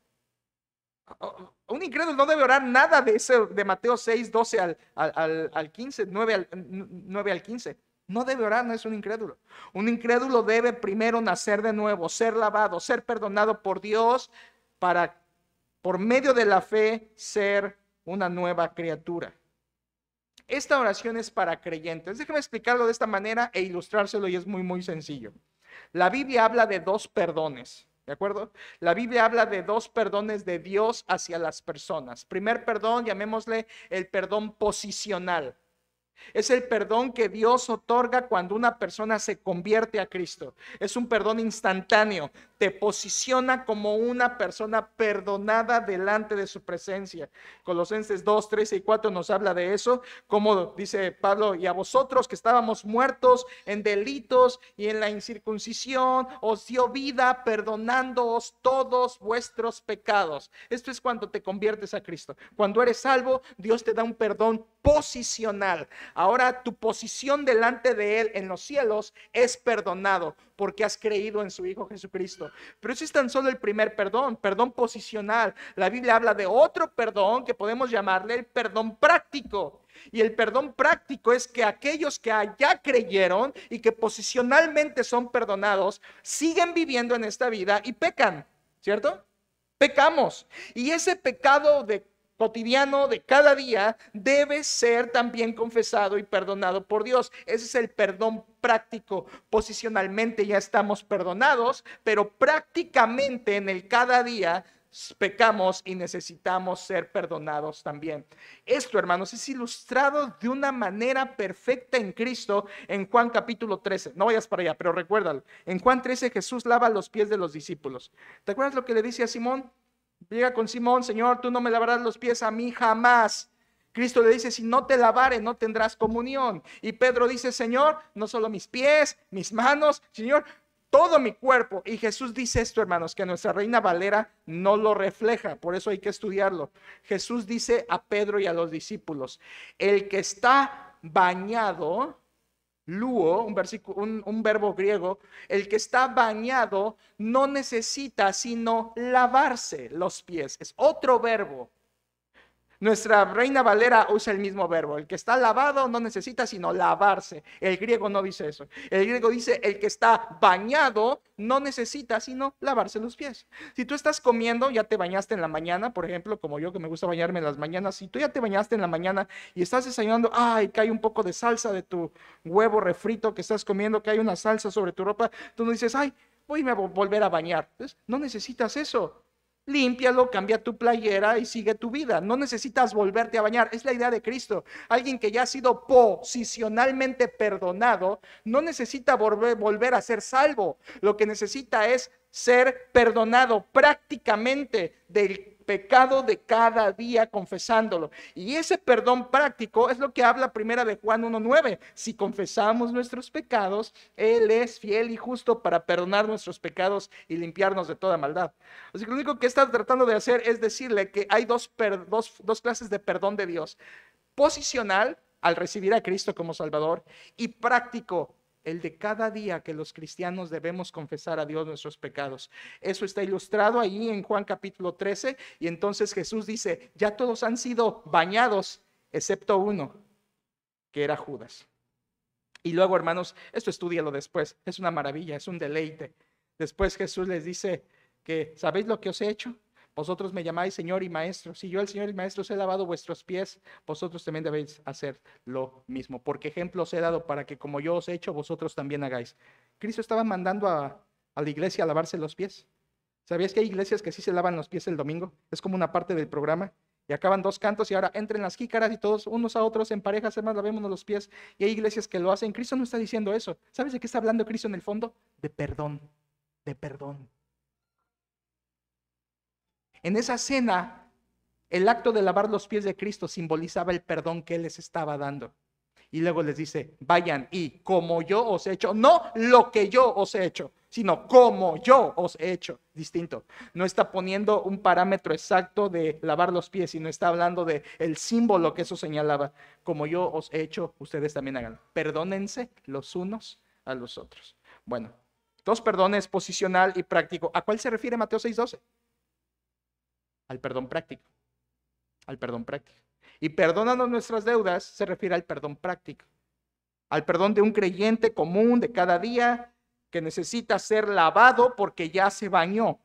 Un incrédulo no debe orar nada de eso de Mateo 6:12 al 15, 9 al 15. No debe orar, no es un incrédulo. Un incrédulo debe primero nacer de nuevo, ser lavado, ser perdonado por Dios para, por medio de la fe, ser una nueva criatura. Esta oración es para creyentes. Déjeme explicarlo de esta manera e ilustrárselo, y es muy sencillo. La Biblia habla de dos perdones, ¿de acuerdo? La Biblia habla de dos perdones de Dios hacia las personas. Primer perdón, llamémosle el perdón posicional. Es el perdón que Dios otorga cuando una persona se convierte a Cristo. Es un perdón instantáneo. Te posiciona como una persona perdonada delante de su presencia. Colosenses 2, 13 y 4 nos habla de eso. Como dice Pablo: y a vosotros que estábamos muertos en delitos y en la incircuncisión, os dio vida perdonándoos todos vuestros pecados. Esto es cuando te conviertes a Cristo. Cuando eres salvo, Dios te da un perdón posicional. Ahora tu posición delante de Él en los cielos es perdonado porque has creído en su Hijo Jesucristo. Pero eso es tan solo el primer perdón, perdón posicional. La Biblia habla de otro perdón que podemos llamarle el perdón práctico. Y el perdón práctico es que aquellos que ya creyeron y que posicionalmente son perdonados, siguen viviendo en esta vida y pecan, ¿cierto? Pecamos. Y ese pecado cotidiano de cada día debe ser también confesado y perdonado por Dios. Ese es el perdón práctico. Posicionalmente ya estamos perdonados, pero prácticamente en el cada día pecamos y necesitamos ser perdonados también. Esto, hermanos, es ilustrado de una manera perfecta en Cristo en Juan capítulo 13. No vayas para allá, pero recuérdalo. En Juan 13 Jesús lava los pies de los discípulos. ¿Te acuerdas lo que le dice a Simón? Llega con Simón: Señor, tú no me lavarás los pies a mí jamás. Cristo le dice: si no te lavare, no tendrás comunión. Y Pedro dice: Señor, no solo mis pies, mis manos, Señor, todo mi cuerpo. Y Jesús dice esto, hermanos, que nuestra Reina Valera no lo refleja, por eso hay que estudiarlo. Jesús dice a Pedro y a los discípulos: el que está bañado, luo, un verbo griego, el que está bañado no necesita sino lavarse los pies. Es otro verbo. Nuestra Reina Valera usa el mismo verbo. El que está lavado no necesita sino lavarse. El griego no dice eso. El griego dice: el que está bañado no necesita sino lavarse los pies. Si tú estás comiendo, ya te bañaste en la mañana, por ejemplo, como yo que me gusta bañarme en las mañanas. Si tú ya te bañaste en la mañana y estás desayunando, ay, cae un poco de salsa de tu huevo refrito que estás comiendo, que hay una salsa sobre tu ropa, tú no dices: ay, voy a volver a bañar. Entonces, no necesitas eso. límpialo, cambia tu playera y sigue tu vida. No necesitas volverte a bañar. Es la idea de Cristo. Alguien que ya ha sido posicionalmente perdonado no necesita volver a ser salvo. Lo que necesita es ser perdonado prácticamente del pecado de cada día, confesándolo. Y ese perdón práctico es lo que habla primera de Juan 1:9. Si confesamos nuestros pecados, Él es fiel y justo para perdonar nuestros pecados y limpiarnos de toda maldad. Así que lo único que está tratando de hacer es decirle que hay dos clases de perdón de Dios: posicional, al recibir a Cristo como Salvador, y práctico, el de cada día que los cristianos debemos confesar a Dios nuestros pecados. Eso está ilustrado ahí en Juan capítulo 13, y entonces Jesús dice: ya todos han sido bañados, excepto uno, que era Judas. Y luego, hermanos, esto estúdialo después, es una maravilla, es un deleite. Después Jesús les dice que, ¿sabéis lo que os he hecho? Vosotros me llamáis Señor y Maestro. Si yo, el Señor y Maestro, os he lavado vuestros pies, vosotros también debéis hacer lo mismo. Porque ejemplo os he dado para que como yo os he hecho, vosotros también hagáis. Cristo estaba mandando a la iglesia a lavarse los pies. ¿Sabías que hay iglesias que sí se lavan los pies el domingo? Es como una parte del programa. Y acaban dos cantos y ahora entren las jícaras y todos unos a otros en parejas, además lavémonos los pies. Y hay iglesias que lo hacen. Cristo no está diciendo eso. ¿Sabes de qué está hablando Cristo en el fondo? De perdón, de perdón. En esa cena, el acto de lavar los pies de Cristo simbolizaba el perdón que Él les estaba dando. Y luego les dice: vayan y como yo os he hecho, no lo que yo os he hecho, sino como yo os he hecho. Distinto. No está poniendo un parámetro exacto de lavar los pies, sino está hablando de el símbolo que eso señalaba. Como yo os he hecho, ustedes también hagan. Perdónense los unos a los otros. Bueno, dos perdones, posicional y práctico. ¿A cuál se refiere Mateo 6:12? Al perdón práctico. Al perdón práctico. Y perdónanos nuestras deudas se refiere al perdón práctico. Al perdón de un creyente común de cada día que necesita ser lavado porque ya se bañó.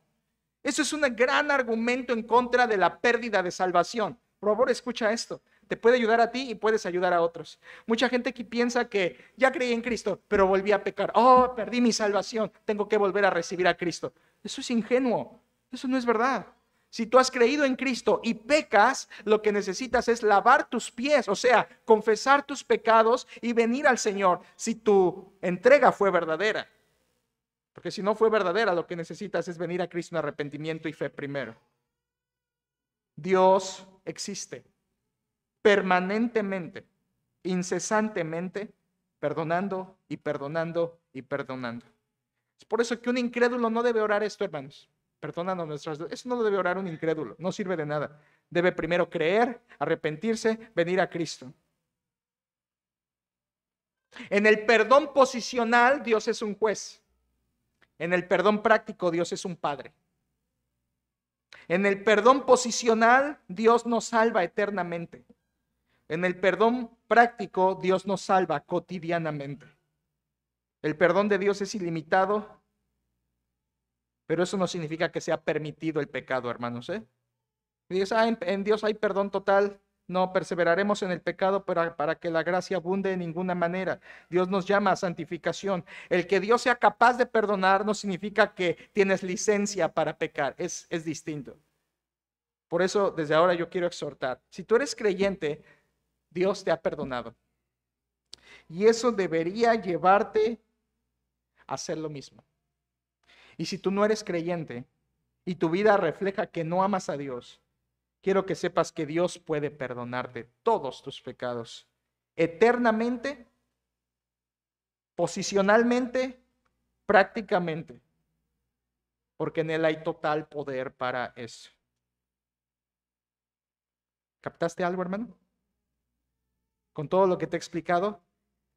Eso es un gran argumento en contra de la pérdida de salvación. Por favor, escucha esto. Te puede ayudar a ti y puedes ayudar a otros. Mucha gente que piensa que ya creí en Cristo, pero volví a pecar. Oh, perdí mi salvación. Tengo que volver a recibir a Cristo. Eso es ingenuo. Eso no es verdad. Si tú has creído en Cristo y pecas, lo que necesitas es lavar tus pies, o sea, confesar tus pecados y venir al Señor si tu entrega fue verdadera. Porque si no fue verdadera, lo que necesitas es venir a Cristo en arrepentimiento y fe primero. Dios existe permanentemente, incesantemente, perdonando y perdonando y perdonando. Es por eso que un incrédulo no debe orar esto, hermanos. Perdónanos nuestras deudas. Eso no lo debe orar un incrédulo, no sirve de nada. Debe primero creer, arrepentirse, venir a Cristo. En el perdón posicional, Dios es un juez. En el perdón práctico, Dios es un padre. En el perdón posicional, Dios nos salva eternamente. En el perdón práctico, Dios nos salva cotidianamente. El perdón de Dios es ilimitado, pero eso no significa que sea permitido el pecado, hermanos. Dices, en Dios hay perdón total. No perseveraremos en el pecado para que la gracia abunde de ninguna manera. Dios nos llama a santificación. El que Dios sea capaz de perdonar no significa que tienes licencia para pecar. Es distinto. Por eso, desde ahora yo quiero exhortar. Si tú eres creyente, Dios te ha perdonado. Y eso debería llevarte a hacer lo mismo. Y si tú no eres creyente y tu vida refleja que no amas a Dios, quiero que sepas que Dios puede perdonarte todos tus pecados eternamente, posicionalmente, prácticamente, porque en Él hay total poder para eso. ¿Captaste algo, hermano? Con todo lo que te he explicado,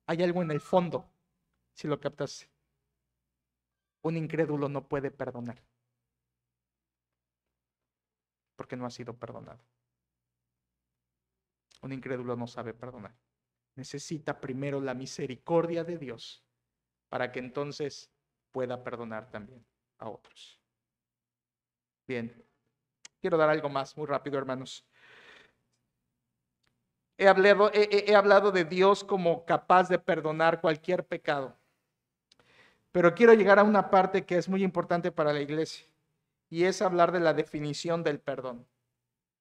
hay algo en el fondo, si lo captaste. Un incrédulo no puede perdonar porque no ha sido perdonado. Un incrédulo no sabe perdonar. Necesita primero la misericordia de Dios para que entonces pueda perdonar también a otros. Bien, quiero dar algo más muy rápido, hermanos. He hablado de Dios como capaz de perdonar cualquier pecado. Pero quiero llegar a una parte que es muy importante para la iglesia. y es hablar de la definición del perdón.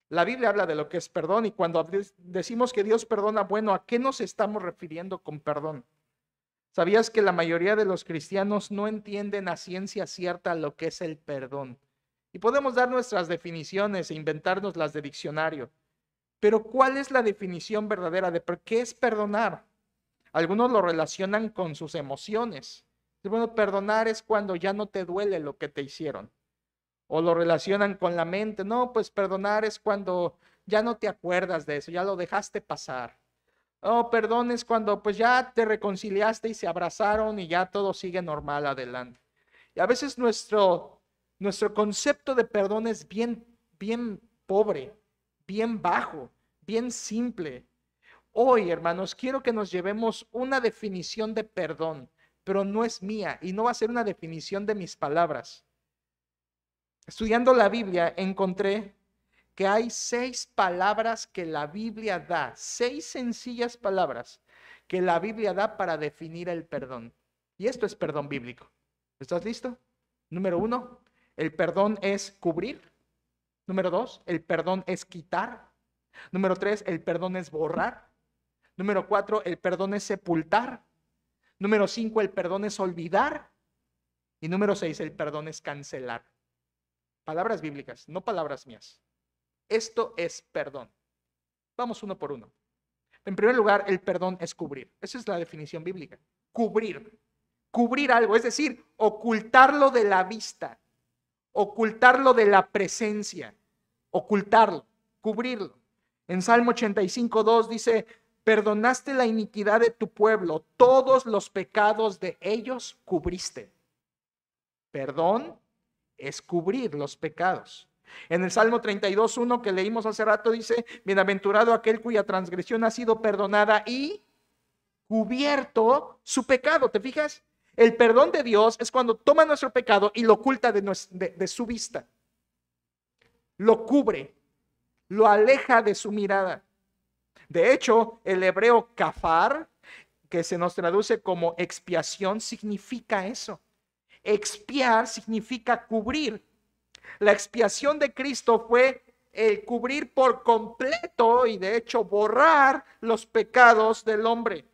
La Biblia habla de lo que es perdón y cuando decimos que Dios perdona, bueno, ¿a qué nos estamos refiriendo con perdón? ¿Sabías que la mayoría de los cristianos no entienden a ciencia cierta lo que es el perdón? Y podemos dar nuestras definiciones e inventarnos las de diccionario. Pero ¿cuál es la definición verdadera de qué es perdonar? Algunos lo relacionan con sus emociones. Bueno, perdonar es cuando ya no te duele lo que te hicieron. O lo relacionan con la mente. No, pues perdonar es cuando ya no te acuerdas de eso, ya lo dejaste pasar. Oh, perdón es cuando pues ya te reconciliaste y se abrazaron y ya todo sigue normal adelante. Y a veces nuestro concepto de perdón es bien pobre, bien bajo, bien simple. Hoy, hermanos, quiero que nos llevemos una definición de perdón, pero no es mía y no va a ser una definición de mis palabras. Estudiando la Biblia encontré que hay 6 palabras que la Biblia da, 6 sencillas palabras que la Biblia da para definir el perdón. Y esto es perdón bíblico. ¿Estás listo? Número 1, el perdón es cubrir. Número 2, el perdón es quitar. Número 3, el perdón es borrar. Número 4, el perdón es sepultar. Número 5, el perdón es olvidar. Y número 6, el perdón es cancelar. Palabras bíblicas, no palabras mías. Esto es perdón. Vamos uno por uno. En primer lugar, el perdón es cubrir. Esa es la definición bíblica. Cubrir. Cubrir algo, es decir, ocultarlo de la vista, ocultarlo de la presencia, ocultarlo, cubrirlo. En Salmo 85:2 dice, perdonaste la iniquidad de tu pueblo, todos los pecados de ellos cubriste. Perdón es cubrir los pecados. En el Salmo 32:1 que leímos hace rato dice, bienaventurado aquel cuya transgresión ha sido perdonada y cubierto su pecado. ¿Te fijas? El perdón de Dios es cuando toma nuestro pecado y lo oculta de su vista. Lo cubre, lo aleja de su mirada. De hecho, el hebreo kafar, que se nos traduce como expiación, significa eso. Expiar significa cubrir. La expiación de Cristo fue el cubrir por completo y de hecho borrar los pecados del hombre.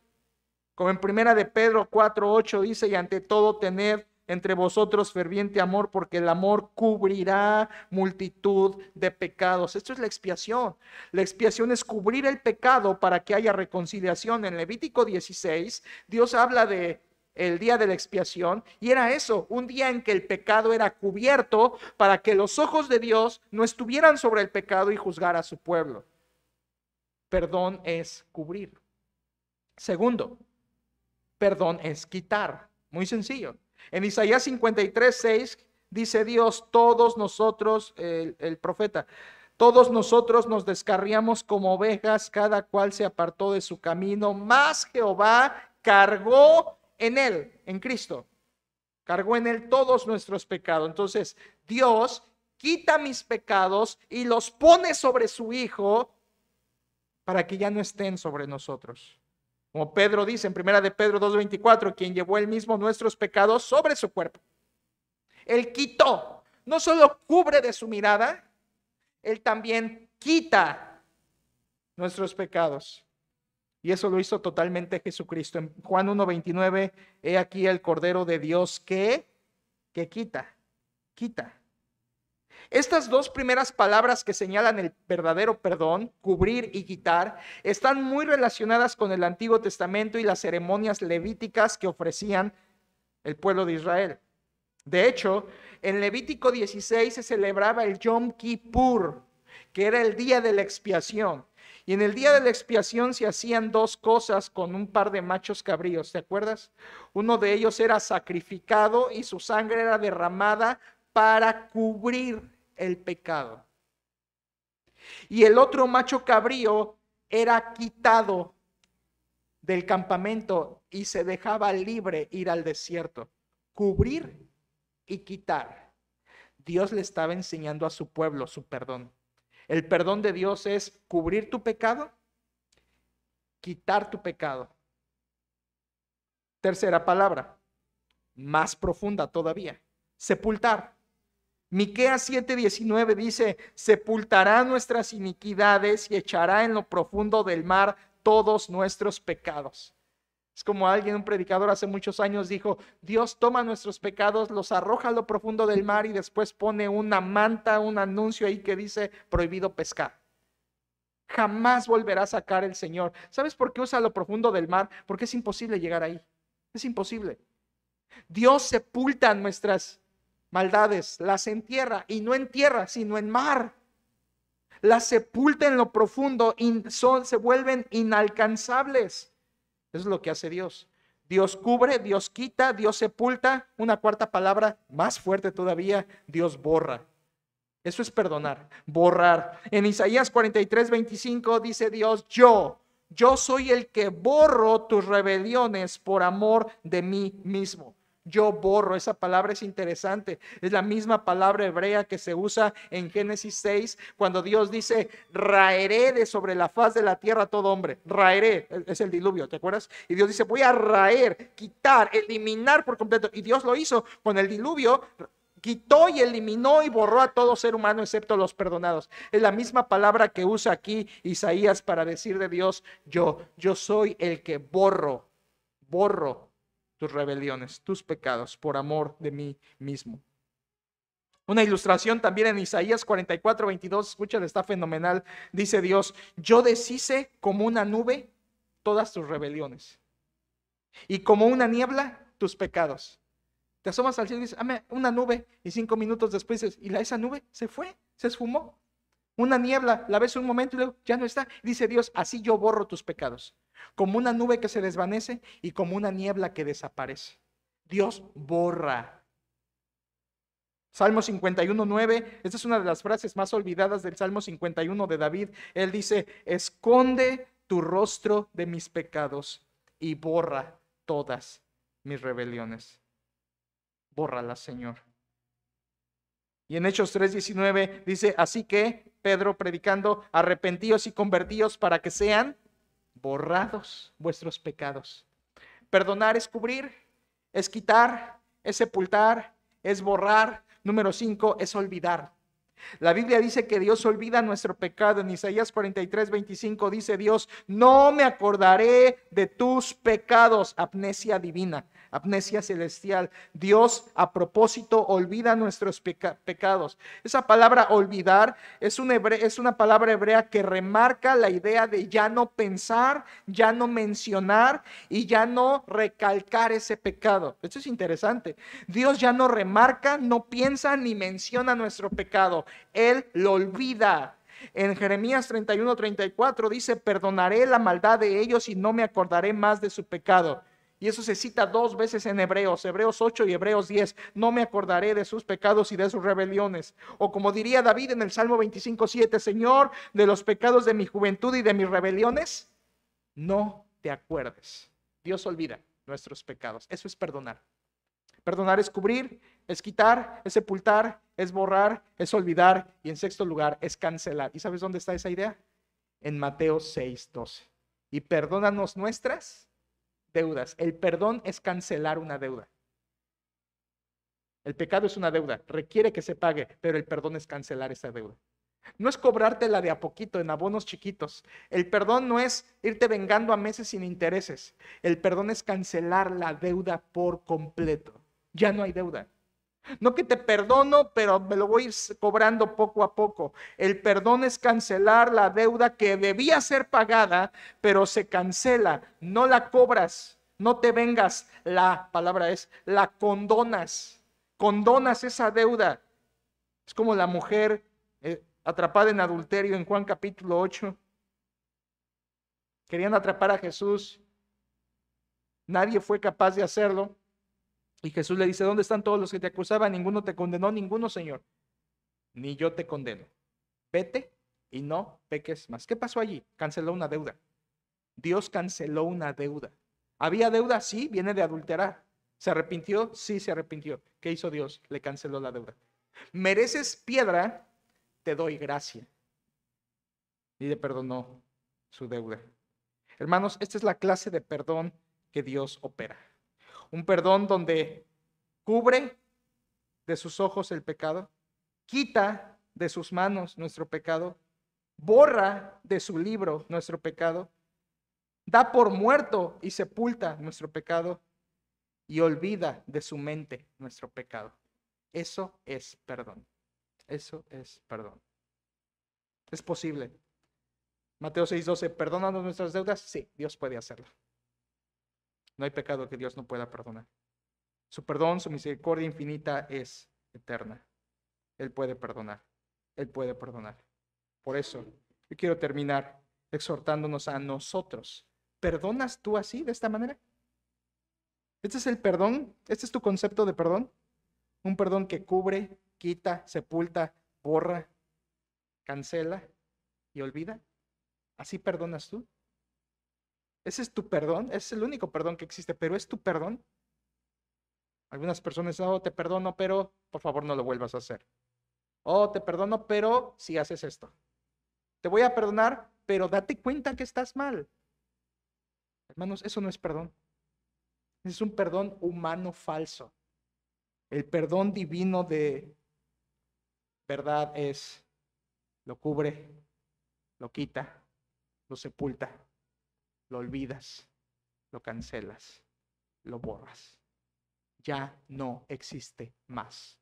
Como en primera de Pedro 4:8 dice, y ante todo tened entre vosotros ferviente amor, porque el amor cubrirá multitud de pecados. Esto es la expiación. La expiación es cubrir el pecado para que haya reconciliación. En Levítico 16, Dios habla de el día de la expiación, y era eso, un día en que el pecado era cubierto para que los ojos de Dios no estuvieran sobre el pecado y juzgar a su pueblo. Perdón es cubrir. Segundo, perdón es quitar. Muy sencillo. En Isaías 53:6 dice Dios, todos nosotros, el profeta, todos nosotros nos descarriamos como ovejas, cada cual se apartó de su camino, mas Jehová cargó en él, en Cristo, cargó en él todos nuestros pecados. Entonces, Dios quita mis pecados y los pone sobre su Hijo para que ya no estén sobre nosotros. Como Pedro dice en primera de Pedro 2:24, quien llevó él mismo nuestros pecados sobre su cuerpo. Él quitó, no solo cubre de su mirada, él también quita nuestros pecados. Y eso lo hizo totalmente Jesucristo. En Juan 1:29, he aquí el Cordero de Dios que quita. Estas dos primeras palabras que señalan el verdadero perdón, cubrir y quitar, están muy relacionadas con el Antiguo Testamento y las ceremonias levíticas que ofrecían el pueblo de Israel. De hecho, en Levítico 16 se celebraba el Yom Kippur, que era el día de la expiación. Y en el día de la expiación se hacían 2 cosas con un par de machos cabríos, ¿te acuerdas? Uno de ellos era sacrificado y su sangre era derramada para cubrir el pecado. Y el otro macho cabrío era quitado del campamento y se dejaba libre ir al desierto. Cubrir y quitar. Dios le estaba enseñando a su pueblo su perdón. El perdón de Dios es cubrir tu pecado, quitar tu pecado. Tercera palabra, más profunda todavía, sepultar. Miqueas 7:19 dice: sepultará nuestras iniquidades y echará en lo profundo del mar todos nuestros pecados. Es como un predicador hace muchos años dijo: Dios toma nuestros pecados, los arroja a lo profundo del mar y después pone una manta, un anuncio ahí que dice: prohibido pescar. Jamás volverá a sacar el Señor. ¿Sabes por qué usa lo profundo del mar? Porque es imposible llegar ahí. Es imposible. Dios sepulta nuestras maldades, las entierra, y no en tierra, sino en mar. Las sepulta en lo profundo y se vuelven inalcanzables. Eso es lo que hace Dios. Dios cubre, Dios quita, Dios sepulta. Una cuarta palabra, más fuerte todavía: Dios borra. Eso es perdonar, borrar. En Isaías 43:25 dice Dios: yo soy el que borro tus rebeliones por amor de mí mismo. Yo borro. Esa palabra es interesante. Es la misma palabra hebrea que se usa en Génesis 6 cuando Dios dice: raeré de sobre la faz de la tierra a todo hombre. Raeré, es el diluvio, ¿te acuerdas? Y Dios dice: voy a raer, quitar, eliminar por completo. Y Dios lo hizo con el diluvio. Quitó y eliminó y borró a todo ser humano excepto los perdonados. Es la misma palabra que usa aquí Isaías para decir de Dios: yo soy el que borro tus rebeliones, tus pecados, por amor de mí mismo. Una ilustración también en Isaías 44:22, escuchen, está fenomenal. Dice Dios: yo deshice como una nube todas tus rebeliones y como una niebla tus pecados. Te asomas al cielo y dices: una nube, y 5 minutos después dices: y esa nube se fue, se esfumó. Una niebla, la ves un momento y luego ya no está. Dice Dios: así yo borro tus pecados, como una nube que se desvanece y como una niebla que desaparece. Dios borra. Salmo 51:9, esta es una de las frases más olvidadas del Salmo 51 de David. Él dice: esconde tu rostro de mis pecados y borra todas mis rebeliones. Bórralas, Señor. Y en Hechos 3:19 dice: así que, Pedro predicando, arrepentíos y convertíos para que sean borrados vuestros pecados. Perdonar es cubrir, es quitar, es sepultar, es borrar. Número 5, es olvidar. La Biblia dice que Dios olvida nuestro pecado. En Isaías 43:25 dice Dios: no me acordaré de tus pecados. Amnesia divina, amnesia celestial. Dios a propósito olvida nuestros pecados. Esa palabra olvidar es una palabra hebrea que remarca la idea de ya no pensar, ya no mencionar y ya no recalcar ese pecado. Esto es interesante. Dios ya no remarca, no piensa ni menciona nuestro pecado. Él lo olvida. En Jeremías 31:34 dice: perdonaré la maldad de ellos y no me acordaré más de su pecado. Y eso se cita 2 veces en Hebreos 8 y Hebreos 10. No me acordaré de sus pecados y de sus rebeliones. O como diría David en el Salmo 25:7: Señor, de los pecados de mi juventud y de mis rebeliones, no te acuerdes. Dios olvida nuestros pecados. Eso es perdonar. Perdonar es cubrir, es quitar, es sepultar, es borrar, es olvidar, y en sexto lugar es cancelar. ¿Y sabes dónde está esa idea? En Mateo 6:12. Y perdónanos nuestras deudas. El perdón es cancelar una deuda. El pecado es una deuda, requiere que se pague, pero el perdón es cancelar esa deuda. No es cobrártela de a poquito en abonos chiquitos. El perdón no es irte vengando a meses sin intereses. El perdón es cancelar la deuda por completo. Ya no hay deuda. No que te perdono, pero me lo voy a ir cobrando poco a poco. El perdón es cancelar la deuda que debía ser pagada, pero se cancela. No la cobras, no te vengas. La palabra es, la condonas. Condonas esa deuda. Es como la mujer atrapada en adulterio en Juan capítulo 8. Querían atrapar a Jesús. Nadie fue capaz de hacerlo. Y Jesús le dice: ¿dónde están todos los que te acusaban? Ninguno te condenó. Ninguno, Señor. Ni yo te condeno. Vete y no peques más. ¿Qué pasó allí? Canceló una deuda. Dios canceló una deuda. ¿Había deuda? Sí, viene de adulterar. ¿Se arrepintió? Sí, se arrepintió. ¿Qué hizo Dios? Le canceló la deuda. ¿Mereces piedra? Te doy gracia. Y le perdonó su deuda. Hermanos, esta es la clase de perdón que Dios opera. Un perdón donde cubre de sus ojos el pecado, quita de sus manos nuestro pecado, borra de su libro nuestro pecado, da por muerto y sepulta nuestro pecado y olvida de su mente nuestro pecado. Eso es perdón. Eso es perdón. Es posible. Mateo 6:12, ¿perdónanos nuestras deudas? Sí, Dios puede hacerlo. No hay pecado que Dios no pueda perdonar. Su perdón, su misericordia infinita es eterna. Él puede perdonar. Él puede perdonar. Por eso, yo quiero terminar exhortándonos a nosotros. ¿Perdonas tú así, de esta manera? ¿Este es el perdón? ¿Este es tu concepto de perdón? Un perdón que cubre, quita, sepulta, borra, cancela y olvida. ¿Así perdonas tú? ¿Ese es tu perdón? Es el único perdón que existe, pero ¿es tu perdón? Algunas personas, oh, te perdono, pero por favor no lo vuelvas a hacer. Oh, te perdono, pero si haces esto. Te voy a perdonar, pero date cuenta que estás mal. Hermanos, eso no es perdón. Es un perdón humano falso. El perdón divino de verdad es, lo cubre, lo quita, lo sepulta, lo olvidas, lo cancelas, lo borras. Ya no existe más.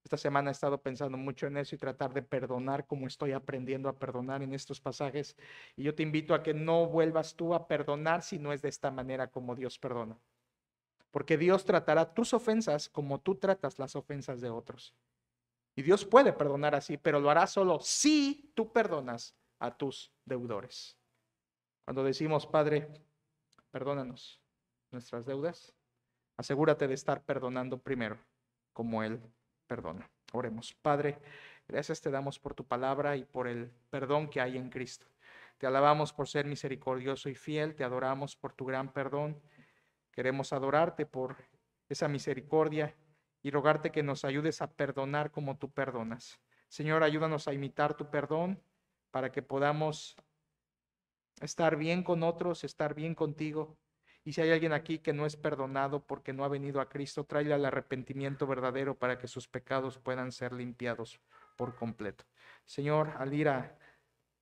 Esta semana he estado pensando mucho en eso y tratar de perdonar como estoy aprendiendo a perdonar en estos pasajes. Y yo te invito a que no vuelvas tú a perdonar si no es de esta manera como Dios perdona. Porque Dios tratará tus ofensas como tú tratas las ofensas de otros. Y Dios puede perdonar así, pero lo hará solo si tú perdonas a tus deudores. Cuando decimos, Padre, perdónanos nuestras deudas, asegúrate de estar perdonando primero, como Él perdona. Oremos. Padre, gracias te damos por tu palabra y por el perdón que hay en Cristo. Te alabamos por ser misericordioso y fiel, te adoramos por tu gran perdón. Queremos adorarte por esa misericordia y rogarte que nos ayudes a perdonar como tú perdonas. Señor, ayúdanos a imitar tu perdón para que podamos estar bien con otros, estar bien contigo. Y si hay alguien aquí que no es perdonado porque no ha venido a Cristo, tráele al arrepentimiento verdadero para que sus pecados puedan ser limpiados por completo. Señor, al ir a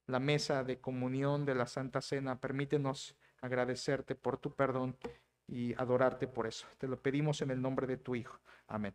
la mesa de comunión de la Santa Cena, permítenos agradecerte por tu perdón y adorarte por eso. Te lo pedimos en el nombre de tu Hijo. Amén.